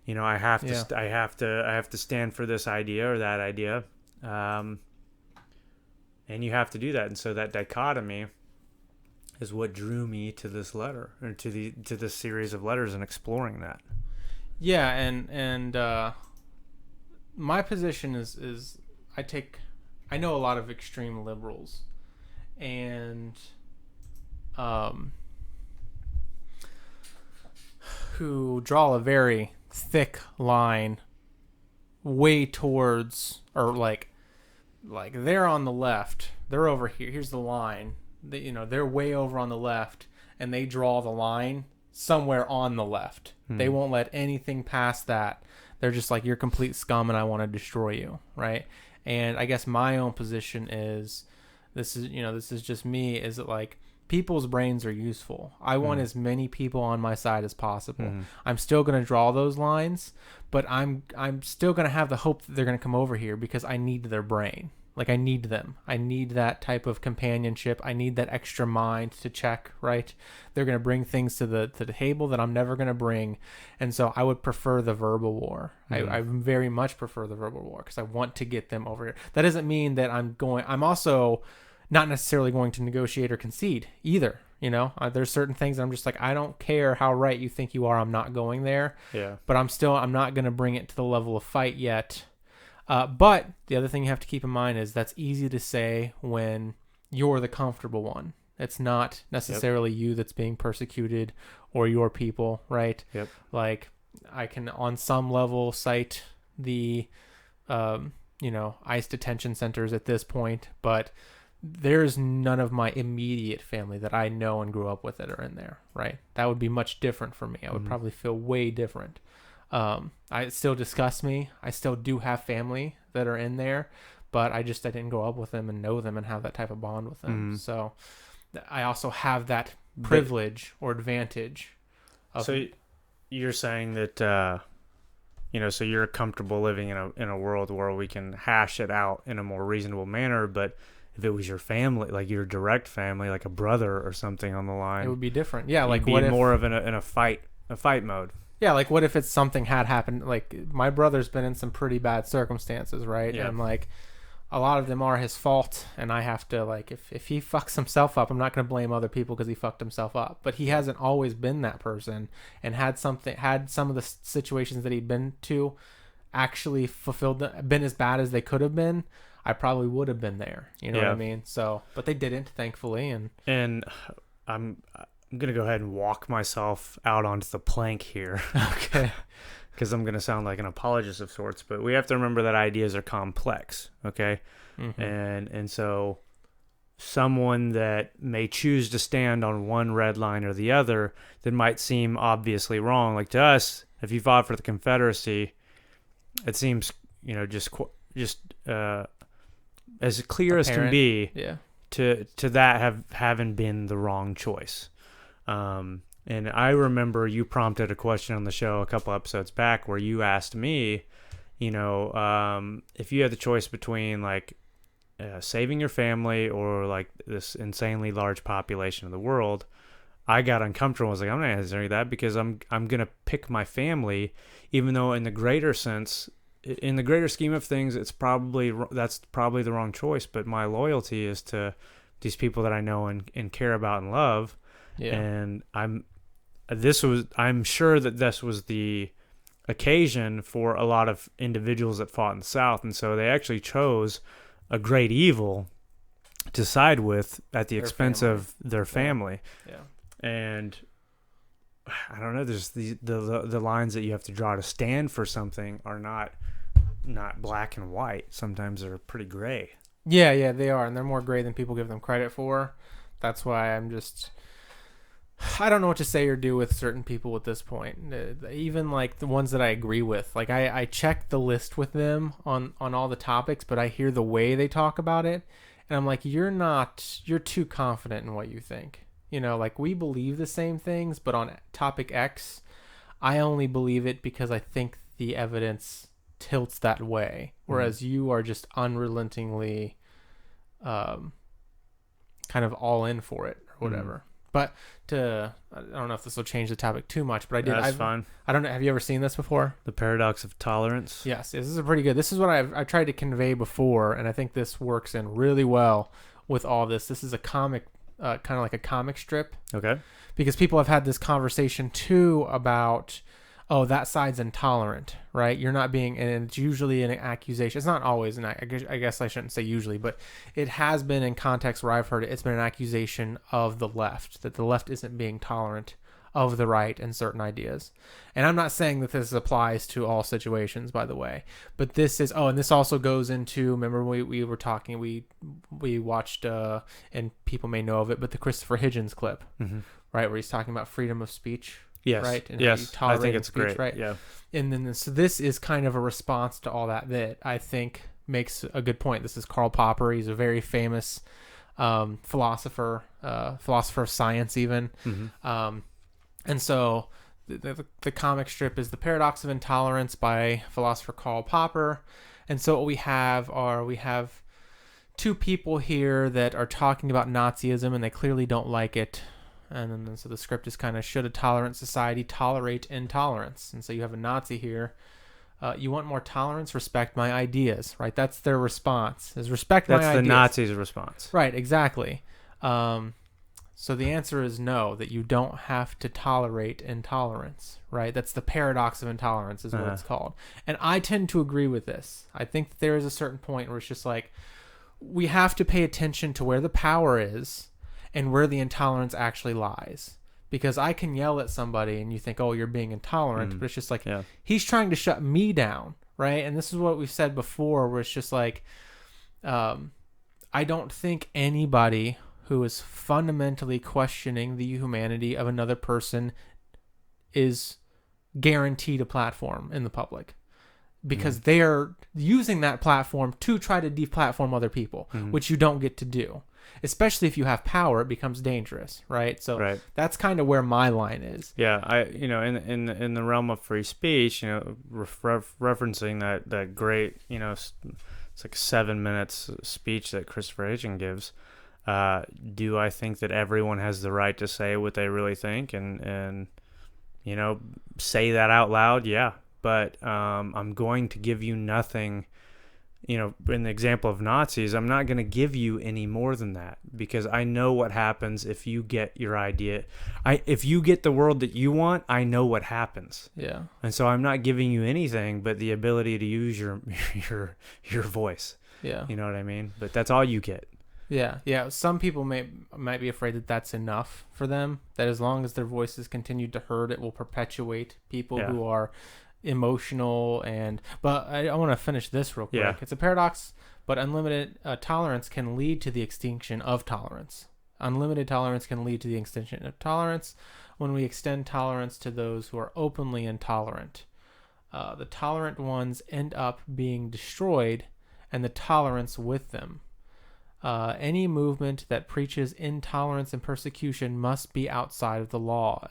You know, I have to stand for this idea or that idea, and you have to do that. And so that dichotomy is what drew me to this letter, or to this series of letters, and exploring that. Yeah, and my position is I know a lot of extreme liberals, and who draw a very thick line way towards, or like they're on the left, they're over here, here's the line, they're way over on the left, and they draw the line somewhere on the left. They won't let anything past that. They're just like, you're complete scum and I want to destroy you, right? And I guess my own position is, this is just me, is that like, people's brains are useful. I want as many people on my side as possible. I'm still going to draw those lines, but I'm still going to have the hope that they're going to come over here because I need their brain. Like, I need them. I need that type of companionship. I need that extra mind to check, right? They're going to bring things to the table that I'm never going to bring. And so I would prefer the verbal war. I very much prefer the verbal war because I want to get them over here. That doesn't mean that I'm also not necessarily going to negotiate or concede either. There's certain things I'm just like, I don't care how right you think you are. I'm not going there. Yeah. But I'm not going to bring it to the level of fight yet. But the other thing you have to keep in mind is that's easy to say when you're the comfortable one. It's not necessarily you that's being persecuted or your people, right? Yep. Like, I can on some level cite the, ICE detention centers at this point, but there's none of my immediate family that I know and grew up with that are in there, right? That would be much different for me. I would probably feel way different. It still disgusts me. I still do have family that are in there, but I didn't grow up with them and know them and have that type of bond with them. So I also have that privilege or advantage. So you're saying that, so you're comfortable living in a world where we can hash it out in a more reasonable manner, but if it was your family, like your direct family, like a brother or something on the line, it would be different. Yeah. Like, what if more of in a fight mode? Yeah, like what if it's something had happened? Like, my brother's been in some pretty bad circumstances, right? Yeah. And like, a lot of them are his fault, and I have to, like, if he fucks himself up, I'm not going to blame other people because he fucked himself up. But he hasn't always been that person, and had some of the situations that he'd been to actually been as bad as they could have been. I probably would have been there. You know what I mean? So, but they didn't, thankfully. And I'm going to go ahead and walk myself out onto the plank here. Okay. Because I'm going to sound like an apologist of sorts, but we have to remember that ideas are complex, okay? Mm-hmm. And so someone that may choose to stand on one red line or the other that might seem obviously wrong. Like, to us, if you fought for the Confederacy, it seems, just as clear as can be, to that having been the wrong choice. And I remember you prompted a question on the show a couple episodes back where you asked me, if you had the choice between like saving your family or like this insanely large population of the world, I got uncomfortable. I was like, I'm not answering that because I'm gonna pick my family, even though in the greater sense, in the greater scheme of things, that's probably the wrong choice. But my loyalty is to these people that I know and care about and love. Yeah. And I'm sure that this was the occasion for a lot of individuals that fought in the South, and so they actually chose a great evil to side with at the expense of their family. Yeah. And I don't know, there's the lines that you have to draw to stand for something are not black and white. Sometimes they're pretty gray. Yeah, they are, and they're more gray than people give them credit for. That's why I don't know what to say or do with certain people at this point. Even like the ones that I agree with. Like I check the list with them on all the topics, but I hear the way they talk about it, and I'm like, you're too confident in what you think. Like we believe the same things, but on topic X, I only believe it because I think the evidence tilts that way, whereas you are just unrelentingly kind of all in for it or whatever. But I don't know if this will change the topic too much, but I did. That's fine. I don't know. Have you ever seen this before? The paradox of tolerance. Yes, this is pretty good. This is what I tried to convey before, and I think this works in really well with all this. This is a comic, kind of like a comic strip. Okay. Because people have had this conversation too about, oh, that side's intolerant, right? You're not being, and it's usually an accusation. It's not always, and I guess I shouldn't say usually, but it has been in context where I've heard it. It's been an accusation of the left, that the left isn't being tolerant of the right and certain ideas. And I'm not saying that this applies to all situations, by the way, but this is, and this also goes into, remember we were talking, we watched, and people may know of it, but the Christopher Hitchens clip, right? Where he's talking about freedom of speech. Yes. Right. And yes. I think it's speech, great. Right. Yeah. And then so this is kind of a response to all that I think makes a good point. This is Karl Popper. He's a very famous philosopher of science, even. And so the comic strip is The Paradox of Intolerance by philosopher Karl Popper. And so what we have two people here that are talking about Nazism, and they clearly don't like it. And then so the script is kind of, should a tolerant society tolerate intolerance? And so you have a Nazi here. You want more tolerance? Respect my ideas, right? That's their response, is respect my ideas. That's the Nazis' response. Right, exactly. So the answer is no, that you don't have to tolerate intolerance, right? That's the paradox of intolerance is what it's called. And I tend to agree with this. I think that there is a certain point where it's just like, we have to pay attention to where the power is and where the intolerance actually lies. Because I can yell at somebody and you think, oh, you're being intolerant, but it's just like, he's trying to shut me down, right? And this is what we've said before, where it's just like, I don't think anybody who is fundamentally questioning the humanity of another person is guaranteed a platform in the public. Because they are using that platform to try to deplatform other people, which you don't get to do. Especially if you have power, it becomes dangerous, right? So that's kind of where my line is. Yeah, in the realm of free speech, referencing that great, it's like 7 minutes speech that Christopher Hitchens gives. Do I think that everyone has the right to say what they really think and say that out loud? Yeah, but I'm going to give you nothing. In the example of Nazis, I'm not going to give you any more than that, because I know what happens if you get your idea. If you get the world that you want, I know what happens. Yeah. And so I'm not giving you anything but the ability to use your voice. Yeah. You know what I mean? But that's all you get. Yeah. Yeah. Some people might be afraid that that's enough for them, that as long as their voices continue to heard, it will perpetuate people who are emotional. But I want to finish this real quick. It's a paradox, but unlimited tolerance can lead to the extinction of tolerance. Unlimited tolerance can lead to the extinction of tolerance when we extend tolerance to those who are openly intolerant. The tolerant ones end up being destroyed, and the tolerance with them. Any movement that preaches intolerance and persecution must be outside of the law.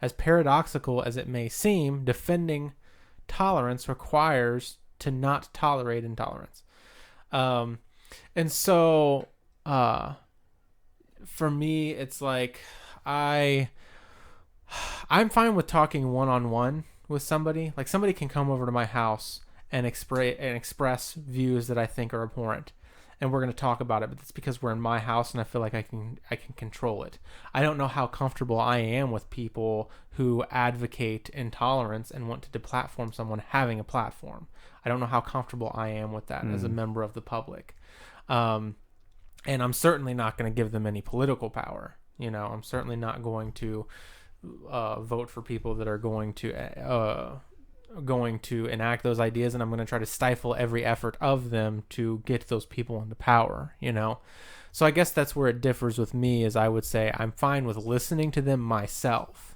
As paradoxical as it may seem, defending tolerance requires to not tolerate intolerance. And so, for me, it's like, I'm fine with talking one-on-one with somebody. Like, somebody can come over to my house and express views that I think are abhorrent. and we're going to talk about it, but it's because we're in my house and I feel like I can control it. I don't know how comfortable I am with people who advocate intolerance and want to deplatform someone having a platform. I don't know how comfortable I am with that as a member of the public. And I'm certainly not going to give them any political power. You know, I'm certainly not going to vote for people that are going to enact those ideas, and I'm going to try to stifle every effort of them to get those people into power, you know? So I guess that's where it differs with me, is I would say I'm fine with listening to them myself.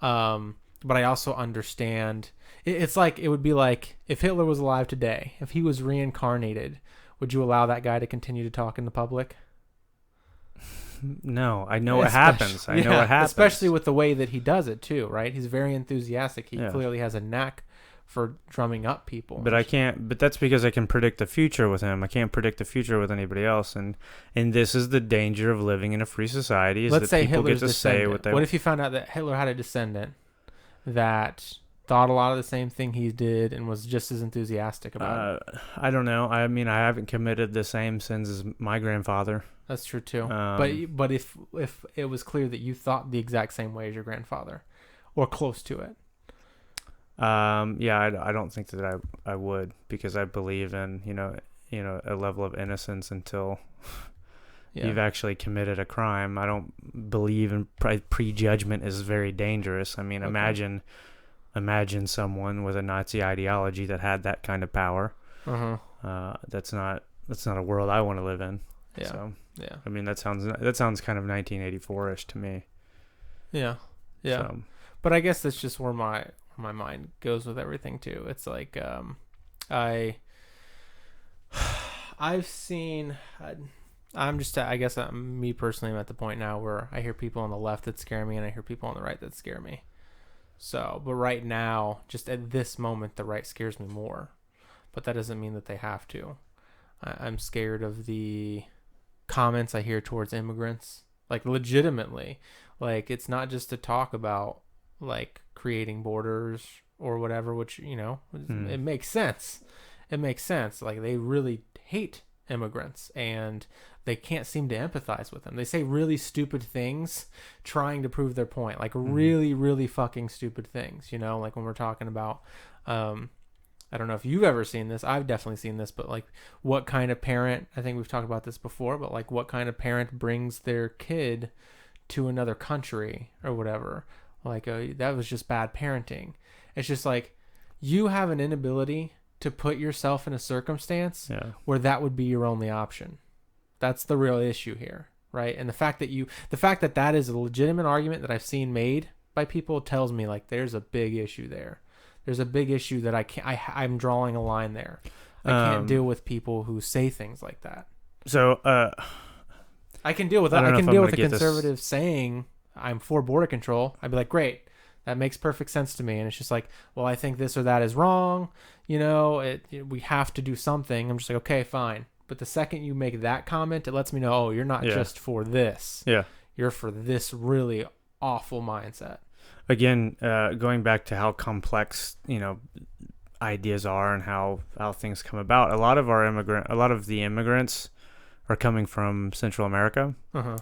But I also understand it's like, it would be like if Hitler was alive today, if he was reincarnated, would you allow that guy to continue to talk in the public? No, I know what happens. I know what happens. Especially with the way that he does it too, right? He's very enthusiastic. He clearly has a knack for drumming up people. But I can't. But that's because I can predict the future with him. I can't predict the future with anybody else. And this is the danger of living in a free society. Is Let's that say people Hitler's get to say what they. What if you found out that Hitler had a descendant that thought a lot of the same thing he did and was just as enthusiastic about it? I don't know. I mean, I haven't committed the same sins as my grandfather. That's true too. But if it was clear that you thought the exact same way as your grandfather, or close to it. I don't think that I would, because I believe in a level of innocence until you've actually committed a crime. I don't believe in prejudgment is very dangerous. I mean, imagine someone with a Nazi ideology that had that kind of power. That's not a world I want to live in. Yeah. So, yeah. I mean, that sounds kind of 1984-ish to me. Yeah. Yeah. So. But I guess that's just where my mind goes with everything too. It's like I've seen. I guess me personally, I'm at the point now where I hear people on the left that scare me, and I hear people on the right that scare me. So, but right now, just at this moment, the right scares me more. But that doesn't mean that they have to. I'm scared of the comments I hear towards immigrants. Like, legitimately. Like, it's not just to talk about, like, creating borders or whatever, which, you know, it makes sense. It makes sense. Like, they really hate immigrants, and they can't seem to empathize with them. They say really stupid things trying to prove their point. Like, really, really fucking stupid things, you know? Like, when we're talking about... I don't know if you've ever seen this. I've definitely seen this, but like, what kind of parent, I think we've talked about this before, but like, what kind of parent brings their kid to another country or whatever? Like, that was just bad parenting. It's just like, you have an inability to put yourself in a circumstance where that would be your only option. That's the real issue here, right? And the fact that that is a legitimate argument that I've seen made by people tells me like, there's a big issue there. There's a big issue that I'm drawing a line there. I can't deal with people who say things like that. So, I can deal with that. I can deal with a conservative saying I'm for border control. I'd be like, great, that makes perfect sense to me. And it's just like, well, I think this or that is wrong. You know, we have to do something. I'm just like, okay, fine. But the second you make that comment, it lets me know, oh, you're not just for this. Yeah. You're for this really awful mindset. Again, going back to how complex, you know, ideas are and how things come about. A lot of the immigrants are coming from Central America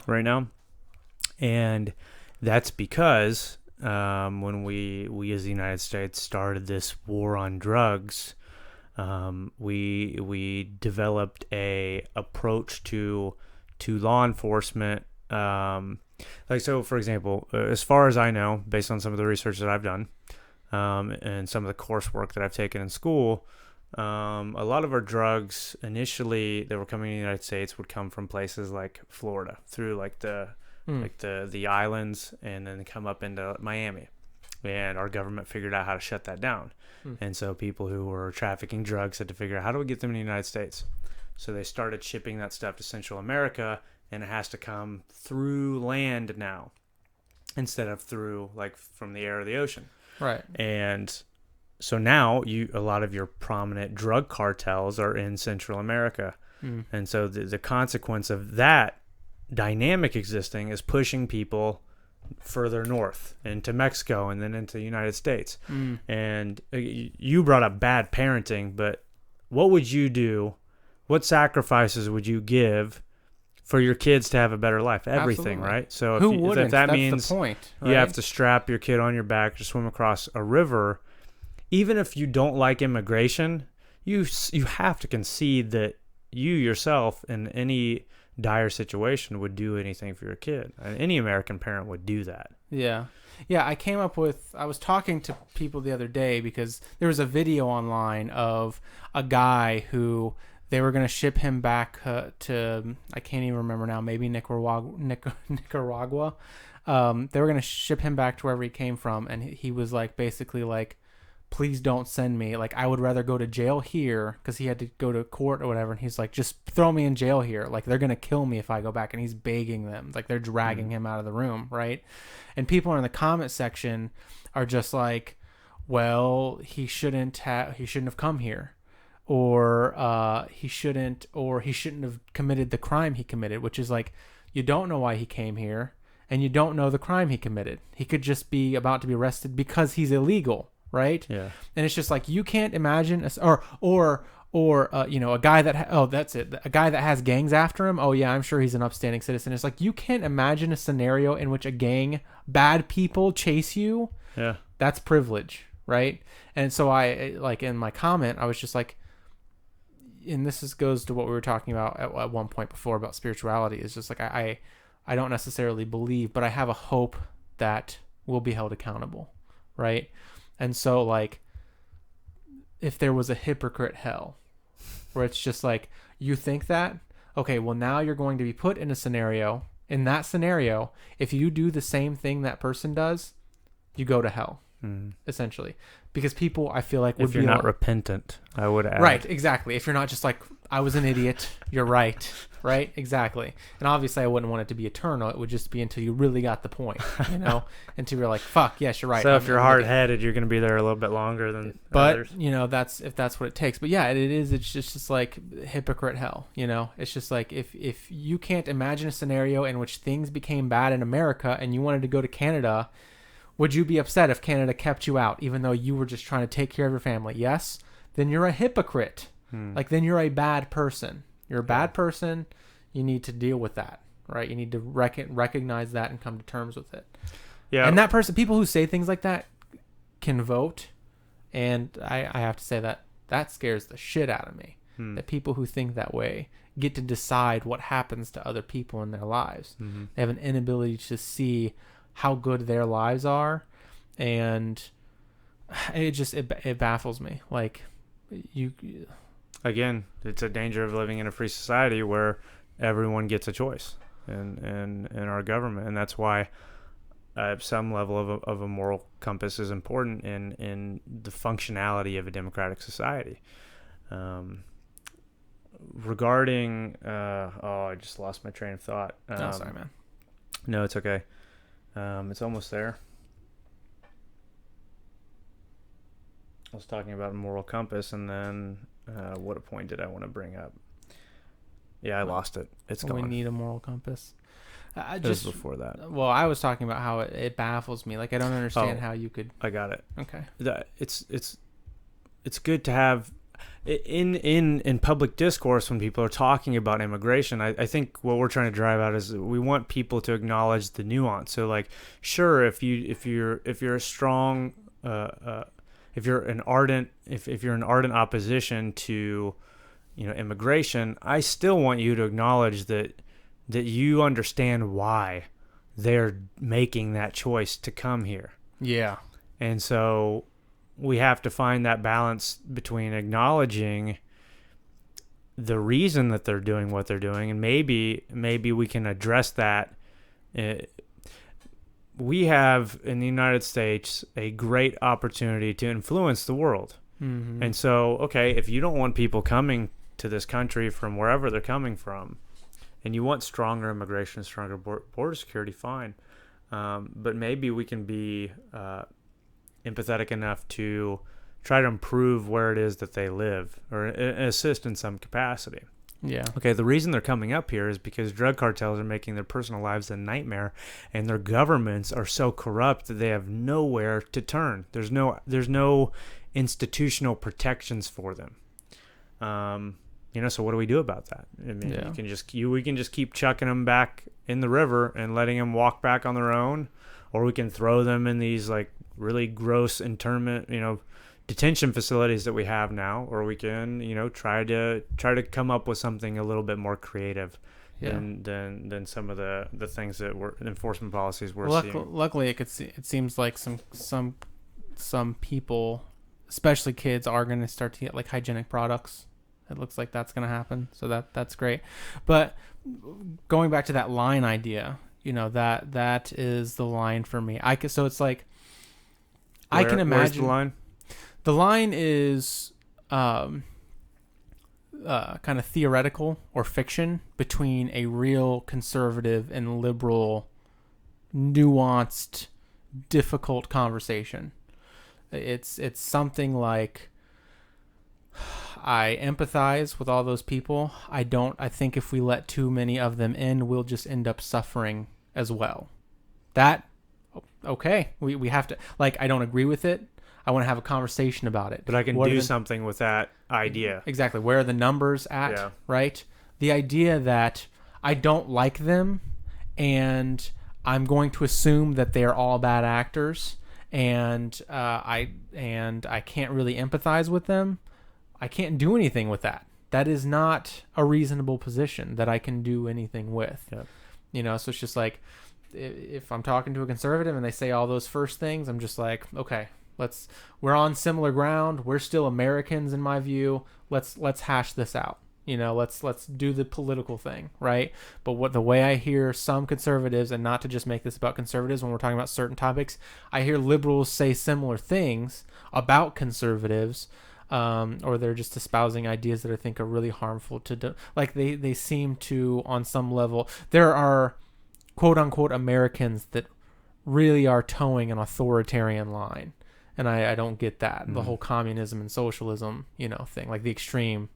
right now, and that's because when we as the United States started this war on drugs, we developed a approach to law enforcement. Like, so for example, as far as I know, based on some of the research that I've done, and some of the coursework that I've taken in school, a lot of our drugs initially that were coming in the United States would come from places like Florida through like the islands, and then come up into Miami, and our government figured out how to shut that down. And so people who were trafficking drugs had to figure out, how do we get them in the United States? So they started shipping that stuff to Central America, and it has to come through land now instead of through, like, from the air or the ocean. Right. And so now a lot of your prominent drug cartels are in Central America. And so the consequence of that dynamic existing is pushing people further north into Mexico and then into the United States. And you brought up bad parenting, but what would you do what sacrifices would you give for your kids to have a better life? Everything, Absolutely. right? So Who wouldn't? if that That's means the point, right? you have to strap your kid on your back to swim across a river, even if you don't like immigration, you have to concede that you yourself in any dire situation would do anything for your kid. And any American parent would do that. Yeah. Yeah, I was talking to people the other day because there was a video online of a guy who they were going to ship him back to, I can't even remember now, maybe Nicaragua. They were going to ship him back to wherever he came from, and he was like, basically like, please don't send me. Like, I would rather go to jail here, because he had to go to court or whatever. And he's like, just throw me in jail here. Like, they're going to kill me if I go back. And he's begging them. Like, they're dragging him out of the room, right? And people in the comment section are just like, well, he shouldn't have come here. Or he shouldn't have committed the crime he committed, which is like, you don't know why he came here, and you don't know the crime he committed. He could just be about to be arrested because he's illegal. Right? Yeah. And it's just like, you can't imagine a guy that a guy that has gangs after him. Oh yeah, I'm sure he's an upstanding citizen. It's like, you can't imagine a scenario in which bad people chase you. Yeah. That's privilege, right? And so I, like, in my comment, I was just like, and goes to what we were talking about at one point before about spirituality, is just like, I don't necessarily believe, but I have a hope that we'll be held accountable, right? And so, like, if there was a hypocrite hell where it's just like, you think that, okay, well, now you're going to be put in that scenario, if you do the same thing that person does, you go to hell, essentially. Because people, I feel like, would if you're be not repentant, I would add. Right, exactly. If you're not just like, I was an idiot, you're right. Right, exactly. And obviously I wouldn't want it to be eternal. It would just be until you really got the point, until you're like, fuck, yes, you're right. So if you're hard-headed, you're going to be there a little bit longer than others. But, that's what it takes. But yeah, it's just like hypocrite hell, It's just like, if you can't imagine a scenario in which things became bad in America and you wanted to go to Canada, would you be upset if Canada kept you out, even though you were just trying to take care of your family? Yes? Then you're a hypocrite. Like, then you're a bad person. You're a bad person. You need to deal with that, right? You need to recognize that and come to terms with it. Yeah. And that person, people who say things like that can vote. And I have to say that scares the shit out of me. That people who think that way get to decide what happens to other people in their lives. They have an inability to see how good their lives are. And it baffles me. Like, Again, it's a danger of living in a free society where everyone gets a choice in our government, and that's why some level of a moral compass is important in the functionality of a democratic society. Regarding, I just lost my train of thought. Sorry, man. No, it's okay. It's almost there. I was talking about a moral compass, and then what point did I want to bring up? Yeah, I lost it. It's gone. We need a moral compass. Just before that. Well, I was talking about how it baffles me. Like, I don't understand how you could. I got it. Okay. It's good to have in public discourse when people are talking about immigration. I think what we're trying to drive at is we want people to acknowledge the nuance. So, like, sure, if you're a strong if you're an ardent opposition to immigration, I still want you to acknowledge that you understand why they're making that choice to come here. Yeah. And so we have to find that balance between acknowledging the reason that they're doing what they're doing, and maybe we can address that. We have in the United States a great opportunity to influence the world. Mm-hmm. And so, okay, if you don't want people coming to this country from wherever they're coming from, and you want stronger immigration, stronger border security, fine. But maybe we can be empathetic enough to try to improve where it is that they live, or assist in some capacity. Yeah. Okay, the reason they're coming up here is because drug cartels are making their personal lives a nightmare, and their governments are so corrupt that they have nowhere to turn. There's no institutional protections for them. So what do we do about that? I mean, we can just keep chucking them back in the river and letting them walk back on their own, or we can throw them in these like really gross internment, detention facilities that we have now, or we can, try to come up with something a little bit more creative than some of the things that enforcement policies we're seeing. Luckily, it seems like some people, especially kids, are going to start to get like hygienic products. It looks like that's going to happen, so that's great. But going back to that line idea, that is the line for me. So it's like I can imagine. Where's the line? The line is kind of theoretical or fiction between a real conservative and liberal, nuanced, difficult conversation. It's something like, I empathize with all those people. I think if we let too many of them in, we'll just end up suffering as well. Okay. We have to, like, I don't agree with it. I want to have a conversation about it. But I can do something with that idea. Exactly. Where are the numbers at, right? The idea that I don't like them and I'm going to assume that they're all bad actors and I can't really empathize with them. I can't do anything with that. That is not a reasonable position that I can do anything with. Yep. So it's just like, if I'm talking to a conservative and they say all those first things, I'm just like, okay, we're on similar ground. We're still Americans in my view. Let's hash this out. Let's do the political thing, right? But the way I hear some conservatives, and not to just make this about conservatives when we're talking about certain topics, I hear liberals say similar things about conservatives, or they're just espousing ideas that I think are really harmful like they seem to, on some level, there are quote unquote Americans that really are towing an authoritarian line. And I don't get that. The whole communism and socialism, thing, like the extreme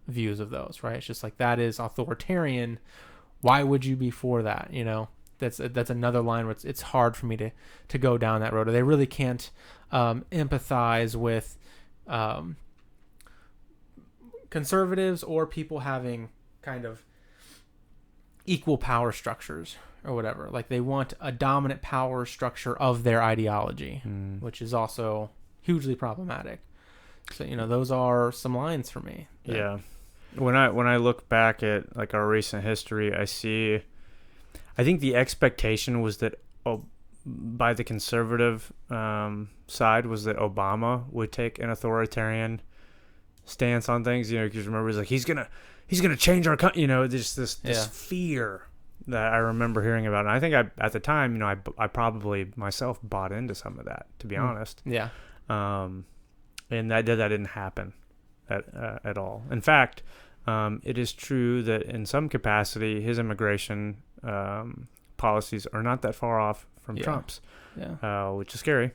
views of those, right? It's just like, that is authoritarian. Why would you be for that? That's another line where it's hard for me to go down that road. Or they really can't empathize with conservatives or people having kind of equal power structures or whatever. Like, they want a dominant power structure of their ideology, which is also hugely problematic. So, those are some lines for me. Yeah. When I look back at like our recent history, I think the expectation was that by the conservative side was that Obama would take an authoritarian stance on things, because remember, he's like, he's gonna change our country, there's this fear that I remember hearing about. And I think at the time, I probably myself bought into some of that, to be honest. Yeah. And that didn't happen at all. In fact, it is true that in some capacity, his immigration policies are not that far off from Trump's, which is scary.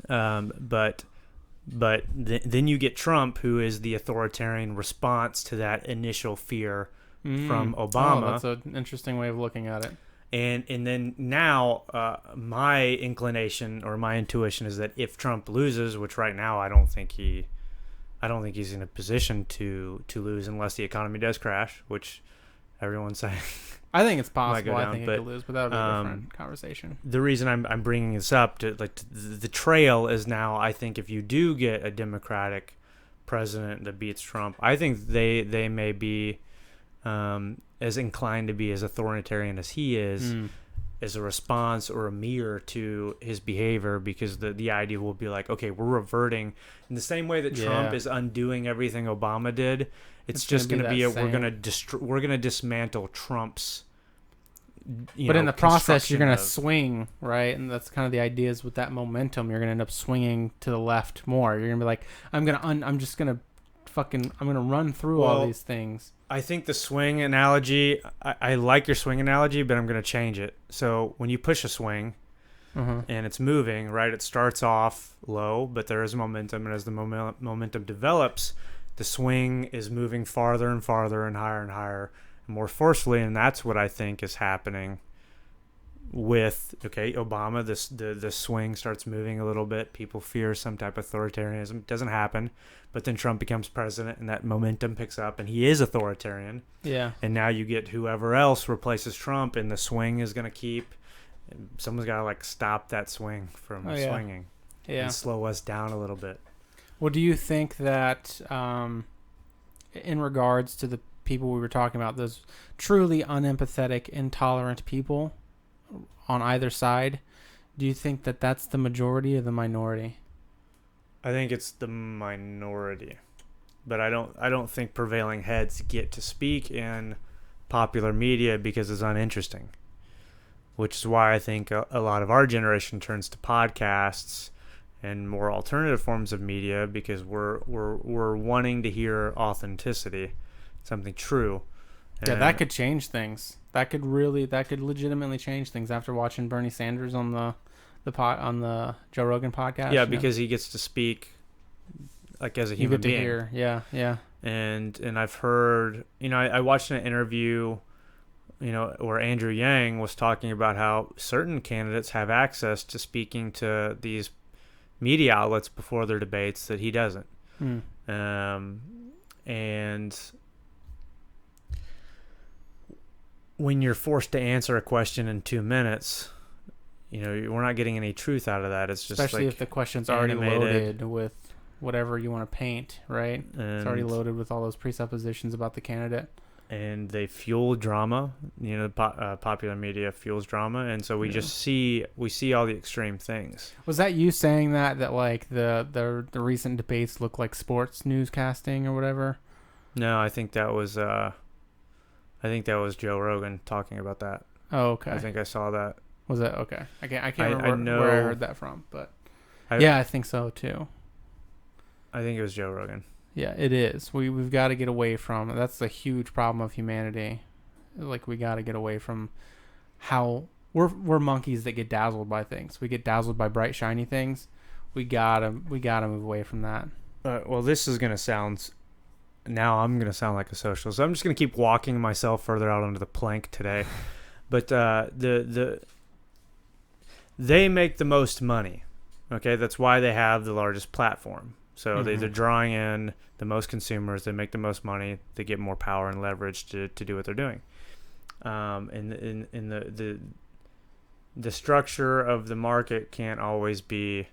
But then you get Trump, who is the authoritarian response to that initial fear from Obama. Oh, that's an interesting way of looking at it. And then now my inclination or my intuition is that if Trump loses, which right now I don't think he's in a position to lose unless the economy does crash, which everyone's saying. I think it's possible. I think he could lose, but that would be a different conversation. The reason I'm bringing this up the trail is now, I think if you do get a Democratic president that beats Trump, I think they may be as inclined to be as authoritarian as he is, as a response or a mirror to his behavior, because the idea will be like, okay, we're reverting in the same way that Trump is undoing everything Obama did. It's just going to be we're going to dismantle Trump's. But in the process, you're going to swing, right? And that's kind of the idea, is with that momentum, you're going to end up swinging to the left more. You're going to be like, I'm going to run through all these things. I think the swing analogy, I like your swing analogy, but I'm going to change it. So when you push a swing and it's moving, right, it starts off low, but there is momentum. And as the momentum develops, the swing is moving farther and farther and higher and more forcefully. And that's what I think is happening with Obama, the swing starts moving a little bit. People fear some type of authoritarianism. It doesn't happen, but then Trump becomes president, and that momentum picks up, and he is authoritarian. Yeah. And now you get whoever else replaces Trump, and the swing is going to keep. Someone's got to like stop that swing from swinging, and slow us down a little bit. Well, do you think that in regards to the people we were talking about, those truly unempathetic, intolerant people on either side, do you think that that's the majority or the minority? I think it's the minority, but I don't think prevailing heads get to speak in popular media because it's uninteresting, which is why I think a lot of our generation turns to podcasts and more alternative forms of media, because we're wanting to hear authenticity, something true. Yeah, that could change things. That could legitimately change things after watching Bernie Sanders on the Joe Rogan podcast. Yeah, because he gets to speak like as a human being. You get to hear, yeah. And I've heard, I watched an interview, where Andrew Yang was talking about how certain candidates have access to speaking to these media outlets before their debates that he doesn't. And when you're forced to answer a question in 2 minutes, we're not getting any truth out of that. It's just especially if the question's already loaded with whatever you want to paint, right? It's already loaded with all those presuppositions about the candidate. And they fuel drama. Popular media fuels drama, and so we see all the extreme things. Was that you saying that like the recent debates look like sports newscasting or whatever? No, I think that was Joe Rogan talking about that. Oh, okay. I think I saw that. Was it okay? I can't remember where I heard that from, but I think so too. I think it was Joe Rogan. Yeah, it is. We've got to get away from. That's a huge problem of humanity. Like, we got to get away from how we're monkeys that get dazzled by things. We get dazzled by bright, shiny things. We gotta move away from that. Well, this is gonna sound. Now I'm gonna sound like a socialist. So I'm just gonna keep walking myself further out onto the plank today. But they make the most money. Okay, that's why they have the largest platform. So they're drawing in the most consumers. They make the most money. They get more power and leverage to do what they're doing. And the structure of the market can't always be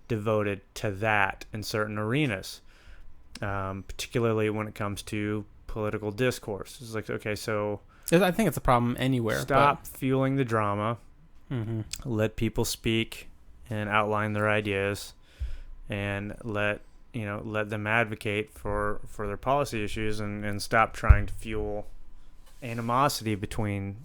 devoted to that in certain arenas, particularly when it comes to political discourse. It's like, okay, so I think it's a problem anywhere. Stop fueling the drama. Let people speak and outline their ideas. And let them advocate for their policy issues, and stop trying to fuel animosity between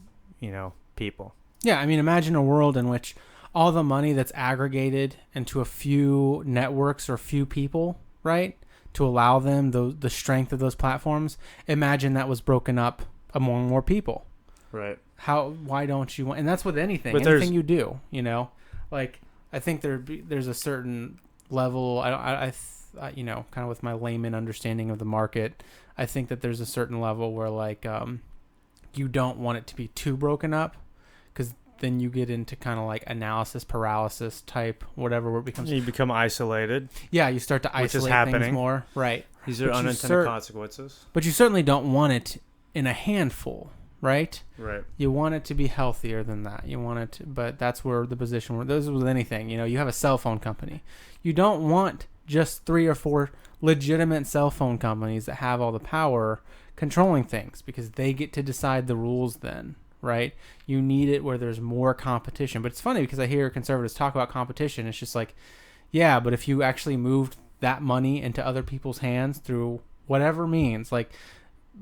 people. Yeah, I mean, imagine a world in which all the money that's aggregated into a few networks or few people, right, to allow them the strength of those platforms. Imagine that was broken up among more people. Right. Why don't you want? And that's with anything you do. Like, I think there's a certain level. I kind of with my layman understanding of the market, I think that there's a certain level where like you don't want it to be too broken up, because then you get into kind of like analysis paralysis type whatever, where it becomes you become isolated. Yeah, you start to isolate things more. Right. These are unintended consequences. But you certainly don't want it in a handful. Right? Right. You want it to be healthier than that. You want it to, but that's where the position where this is with anything. You have a cell phone company. You don't want just 3 or 4 legitimate cell phone companies that have all the power controlling things, because they get to decide the rules then, right? You need it where there's more competition. But it's funny because I hear conservatives talk about competition. It's just like, yeah, but if you actually moved that money into other people's hands through whatever means, like,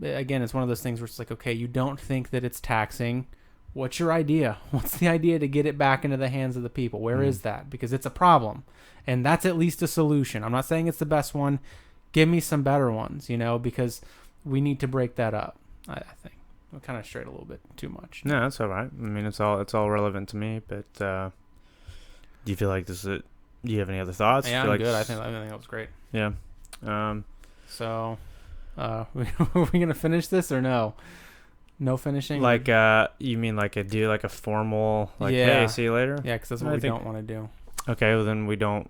again, it's one of those things where it's like, okay, you don't think that it's taxing. What's your idea? What's the idea to get it back into the hands of the people? Where is that? Because it's a problem. And that's at least a solution. I'm not saying it's the best one. Give me some better ones, because we need to break that up, I think. I'm kind of straight a little bit too much. No, that's all right. I mean, it's all relevant to me, but do you feel like this is it? Do you have any other thoughts? Yeah, I'm good. I think that was great. Yeah. So... are we gonna finish this or no? No finishing? Like, you mean like do like a formal, like, Yeah. hey, see you later? Yeah, because that's what we don't want to do. Okay, well then we don't,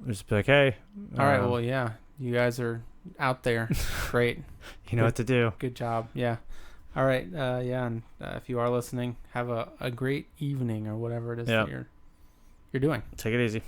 just be like, hey. All right, well, yeah. You guys are out there. Great. You know what to do. Good job. Yeah. All right. Yeah, and if you are listening, have a great evening or whatever it is that you're doing. Take it easy.